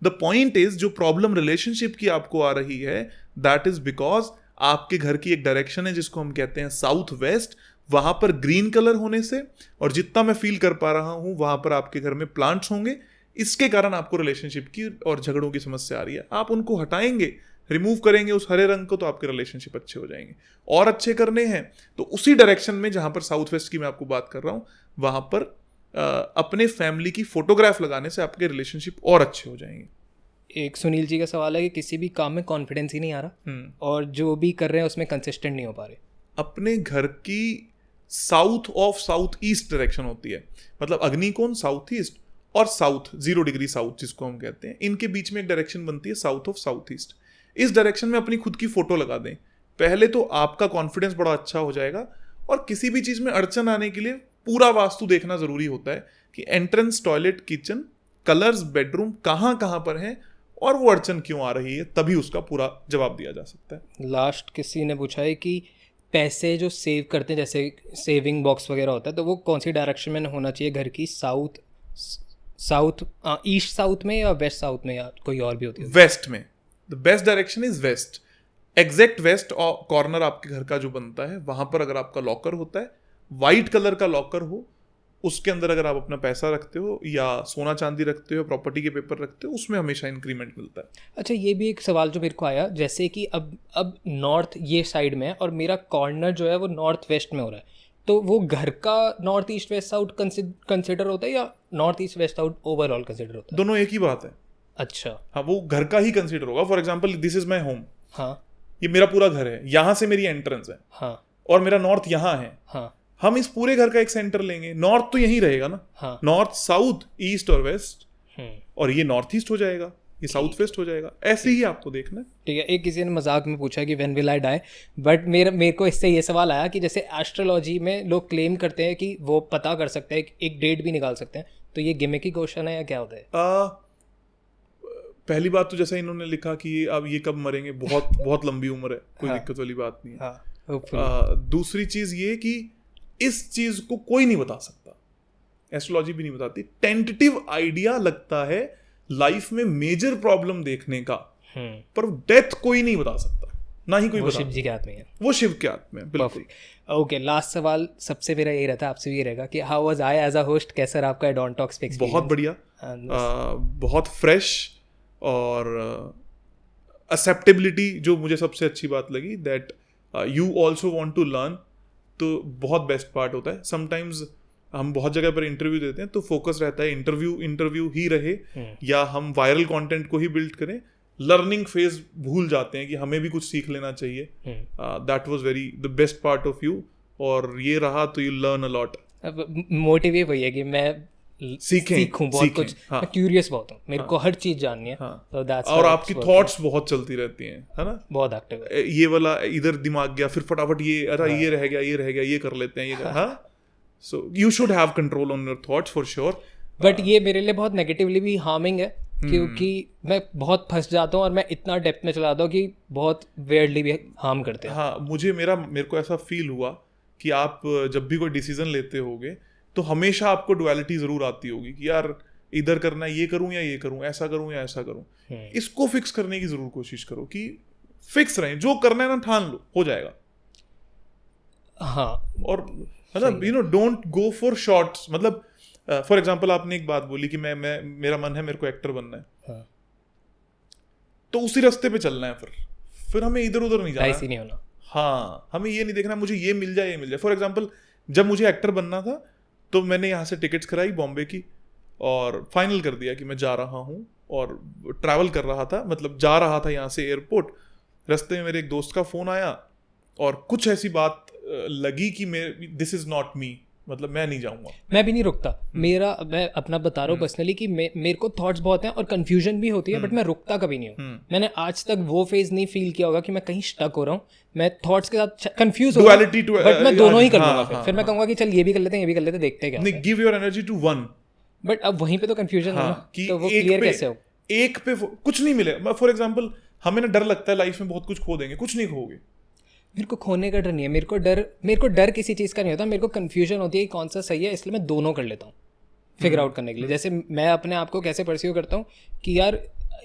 द पॉइंट इज, जो प्रॉब्लम रिलेशनशिप की आपको आ रही है, दैट इज बिकॉज आपके घर की एक डायरेक्शन है जिसको हम कहते हैं साउथ वेस्ट, वहां पर ग्रीन कलर होने से, और जितना मैं फील कर पा रहा हूं वहां पर आपके घर में प्लांट्स होंगे, इसके कारण आपको रिलेशनशिप की और झगड़ों की समस्या आ रही है। आप उनको हटाएंगे, रिमूव करेंगे उस हरे रंग को, तो आपके रिलेशनशिप अच्छे हो जाएंगे। और अच्छे करने हैं तो उसी डायरेक्शन में जहां पर साउथ वेस्ट की मैं आपको बात कर रहा हूं, वहां पर अपने फैमिली की फोटोग्राफ लगाने से आपके रिलेशनशिप और अच्छे हो जाएंगे। एक सुनील जी का सवाल है कि किसी भी काम में कॉन्फिडेंस ही नहीं आ रहा और जो भी कर रहे हैं उसमें कंसिस्टेंट नहीं हो पा रहे। अपने घर की south of south east direction होती है, मतलब अग्निकोण साउथ ईस्ट और साउथ 0 डिग्री साउथ जिसको हम कहते हैं, इनके बीच में एक डायरेक्शन बनती है साउथ ऑफ साउथ ईस्ट। इस डायरेक्शन में अपनी खुद की फोटो लगा दें, पहले तो आपका कॉन्फिडेंस बड़ा अच्छा हो जाएगा। और किसी भी चीज में अड़चन आने के लिए पूरा वास्तु देखना जरूरी होता है कि entrance, toilet, kitchen, colours, bedroom कहाँ कहाँ पर है और वो अड़चन क्यों आ रही है, तभी उसका पूरा जवाब दिया जा सकता है। लास्ट किसी ने पूछा है कि पैसे जो सेव करते हैं, जैसे सेविंग बॉक्स वगैरह होता है, तो वो कौन सी डायरेक्शन में होना चाहिए घर की? ईस्ट साउथ में या वेस्ट साउथ में, या कोई और भी होती है? वेस्ट में। The best direction is west, exact west corner आपके घर का जो बनता है, वहां पर अगर आपका लॉकर होता है, वाइट कलर का लॉकर हो, उसके अंदर अगर आप अपना पैसा रखते हो या सोना चांदी रखते हो, प्रॉपर्टी के पेपर रखते हो, उसमें हमेशा इंक्रीमेंट मिलता है। अच्छा, ये भी एक सवाल जो मेरे को आया, जैसे कि अब नॉर्थ ये साइड में है और मेरा कॉर्नर जो है वो नॉर्थ वेस्ट में हो रहा है, तो वो घर का north east west south consider होता है या north east west south overall consider होता है? दोनों एक ही बात है। अच्छा, हाँ, वो घर का ही कंसिडर होगा। For example, this is my home, हाँ, ये मेरा पूरा घर है, यहाँ से मेरी एंट्रेंस है, हाँ, और मेरा नॉर्थ यहाँ है, हाँ, हम इस पूरे घर का एक सेंटर लेंगे, नॉर्थ तो यहीं रहेगा ना, हाँ, नॉर्थ, साउथ, ईस्ट और वेस्ट, और ये नॉर्थ ईस्ट हो जाएगा, ये साउथ वेस्ट हो जाएगा। ऐसे ही आपको देखना है। ठीक है। एक किसी ने मजाक में पूछा कि when will I die, but मेरे को इससे ये सवाल आया कि जैसे एस्ट्रोलॉजी में लोग क्लेम करते हैं कि वो पता कर सकते हैं, एक डेट भी निकाल सकते हैं, तो ये गिमिकी क्वेश्चन है या क्या होता है? पहली बात तो जैसा इन्होंने लिखा कि अब ये कब मरेंगे, बहुत बहुत लंबी उम्र है, कोई दिक्कत वाली बात नहीं है। दूसरी चीज ये कि इस चीज को कोई नहीं बता सकता, एस्ट्रोलॉजी भी नहीं बताती। टेंटेटिव आइडिया लगता है लाइफ में मेजर प्रॉब्लम देखने का, पर डेथ कोई नहीं बता सकता, ना ही कोई वो शिव जी के हाथ में है, वो शिव के हाथ में, बिल्कुल। ओके, लास्ट सवाल सबसे मेरा यही रहता है, आपसे भी ये रहेगा कि how was I as a host, कैसा रहा आपका डॉन टॉक्स पे एक्सपीरियंस? बहुत बढ़िया, बहुत फ्रेश और एक्सेप्टेबिलिटी जो मुझे सबसे अच्छी बात लगी, that you also want to learn, तो बहुत बेस्ट पार्ट होता है। समटाइम्स हम बहुत जगह पर इंटरव्यू देते हैं तो फोकस रहता है इंटरव्यू ही रहे या हम वायरल कंटेंट को ही बिल्ड करें, लर्निंग फेज भूल जाते हैं कि हमें भी कुछ सीख लेना चाहिए। That was very the best part of you, और ये रहा तो you learn a lot. Motive ये वही है कि मैं सीखूं बहुत कुछ, मैं क्यूरियस बहुत हूँ, मेरे को हर चीज जाननी है, तो दैट्स, और आपकी थॉट्स बहुत चलती रहती हैं, है ना, बहुत एक्टिव है। ये वाला इधर दिमाग गया, फिर फटाफट ये अरे ये रह गया, ये कर लेते हैं, ये हाँ। So you should have control on your thoughts for sure. But ये मेरे लिए बहुत नेगेटिवली भी हार्मिंग है, क्योंकि मैं बहुत फंस जाता हूँ और मैं इतना डेप्थ में चला जाता हूँ कि बहुत वेयरली भी हार्म करते हैं। हाँ, मेरे को ऐसा फील हुआ कि आप जब भी कोई डिसीजन लेते होगे तो हमेशा आपको डुअलिटी जरूर आती होगी कि यार इधर करना है, ये करूँ या ये करूँ, ऐसा करूँ या ऐसा करूँ। इसको फिक्स करने की जरूर कोशिश करो कि फिक्स रहें, जो करना है ना ठान लो, हो जाएगा। हाँ, और मतलब you know don't go for shorts. मतलब फॉर एग्जाम्पल आपने एक बात बोली कि मेरा मन है, मेरे को एक्टर बनना है, हाँ। तो उसी रास्ते पे चलना है, फिर हमें इधर उधर नहीं जाना, ऐसे नहीं होना। हाँ, हमें ये नहीं देखना मुझे ये मिल जाए। फॉर एग्जाम्पल जब मुझे एक्टर बनना था तो मैंने यहाँ से टिकट्स कराई बॉम्बे की और फाइनल कर दिया कि मैं जा रहा हूँ, और ट्रैवल कर रहा था, मतलब जा रहा था यहाँ से एयरपोर्ट। रास्ते में मेरे एक दोस्त का फोन आया और कुछ ऐसी बात लगी कि दिस इज नॉट मी, मतलब मैं नहीं जाऊंगा। मैं भी नहीं रुकता, मैं अपना बता रहा हूँ पर्सनली कि मेरे को थॉट्स बहुत हैं और कंफ्यूजन भी होती है, बट मैं रुकता कभी नहीं हूँ। मैंने आज तक वो फेज नहीं फील किया होगा कि मैं कहीं स्टक हो रहा हूँ, मैं थॉट्स के साथ कंफ्यूज हो, बट मैं दोनों ही कर लूंगा। फिर मैं कहूंगा कि चल ये भी कर लेते हैं, ये भी कर लेते हैं, देखते हैं क्या। Give your energy to one, but अब वहीं पे तो कंफ्यूजन है ना, तो वो क्लियर कैसे हो? एक पे कुछ नहीं मिले। फॉर एग्जाम्पल हमें ना डर लगता है लाइफ में बहुत कुछ खो देंगे, कुछ नहीं खोगे। मेरे को खोने का डर नहीं है, मेरे को डर किसी चीज़ का नहीं होता, मेरे को कन्फ्यूजन होती है कि कौन सा सही है, इसलिए मैं दोनों कर लेता हूँ फिगर आउट करने के लिए। जैसे मैं अपने आप को कैसे परस्यू करता हूँ कि यार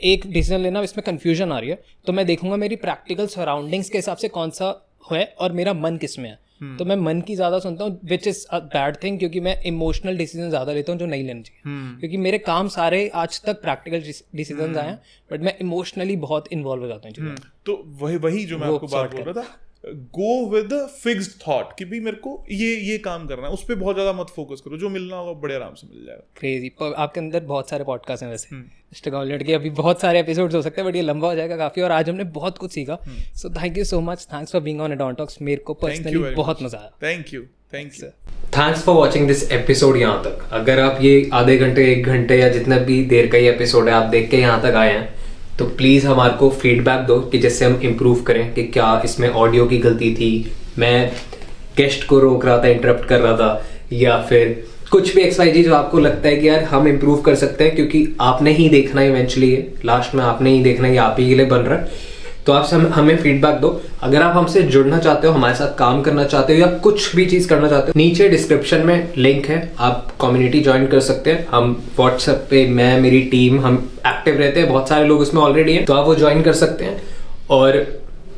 एक डिसीजन लेना, इसमें कन्फ्यूजन आ रही है, तो मैं देखूंगा मेरी प्रैक्टिकल सराउंडिंग्स के हिसाब से कौन सा है और मेरा मन किस में है। तो मैं मन की ज़्यादा सुनता हूँ, which is a bad thing, क्योंकि मैं इमोशनल डिसीजन ज़्यादा लेता हूँ जो नहीं लेना चाहिए। क्योंकि मेरे काम सारे आज तक प्रैक्टिकल डिसीजन आए हैं, बट मैं इमोशनली बहुत इन्वॉल्व हो जाता हूँ। तो वही जो मैं आपको बात बोल रहा था, गो विद फिक्स्ड थॉट कि भी मेरे को ये काम करना है, उस पर बहुत ज्यादा मत फोकस करो, जो मिलना होगा बड़े आराम से मिल जाएगा। क्रेजी, आपके अंदर बहुत सारे पॉडकास्ट हैं वैसे मिस्टर गॉलनेट के, अभी बहुत सारे एपिसोड्स हो सकते हैं, बट ये लंबा हो जाएगा काफी, और आज हमने बहुत कुछ सीखा। So thank you so much, thanks for being on Dawn Talks. मेरे को पर्सनली बहुत मजा आया। Thank you thanks for watching this episode यहाँ तक। अगर आप ये आधे घंटे 1 घंटे या जितना भी देर का ये एपिसोड है आप देख के यहाँ तक आए हैं, तो प्लीज़ हमारे को फीडबैक दो कि जिससे हम इम्प्रूव करें कि क्या इसमें ऑडियो की गलती थी, मैं गेस्ट को रोक रहा था, इंटरप्ट कर रहा था, या फिर कुछ भी XYZ जो आपको लगता है कि यार हम इम्प्रूव कर सकते हैं, क्योंकि आपने ही देखना है इवेंचुअली, लास्ट में आपने ही देखना है, ये आप ही के लिए बन रहा है। तो आप हमें फीडबैक दो। अगर आप हमसे जुड़ना चाहते हो, हमारे साथ काम करना चाहते हो, या कुछ भी चीज़ करना चाहते हो, नीचे डिस्क्रिप्शन में लिंक है, आप कम्युनिटी ज्वाइन कर सकते हैं। हम व्हाट्सएप पे, मैं, मेरी टीम, हम एक्टिव रहते हैं, बहुत सारे लोग उसमें ऑलरेडी हैं, तो आप वो ज्वाइन कर सकते हैं। और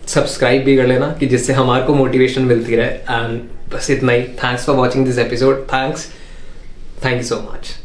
सब्सक्राइब भी कर लेना कि जिससे हमारे को मोटिवेशन मिलती रहे। एंड बस इतना ही। Thanks for watching this episode. Thank you so much.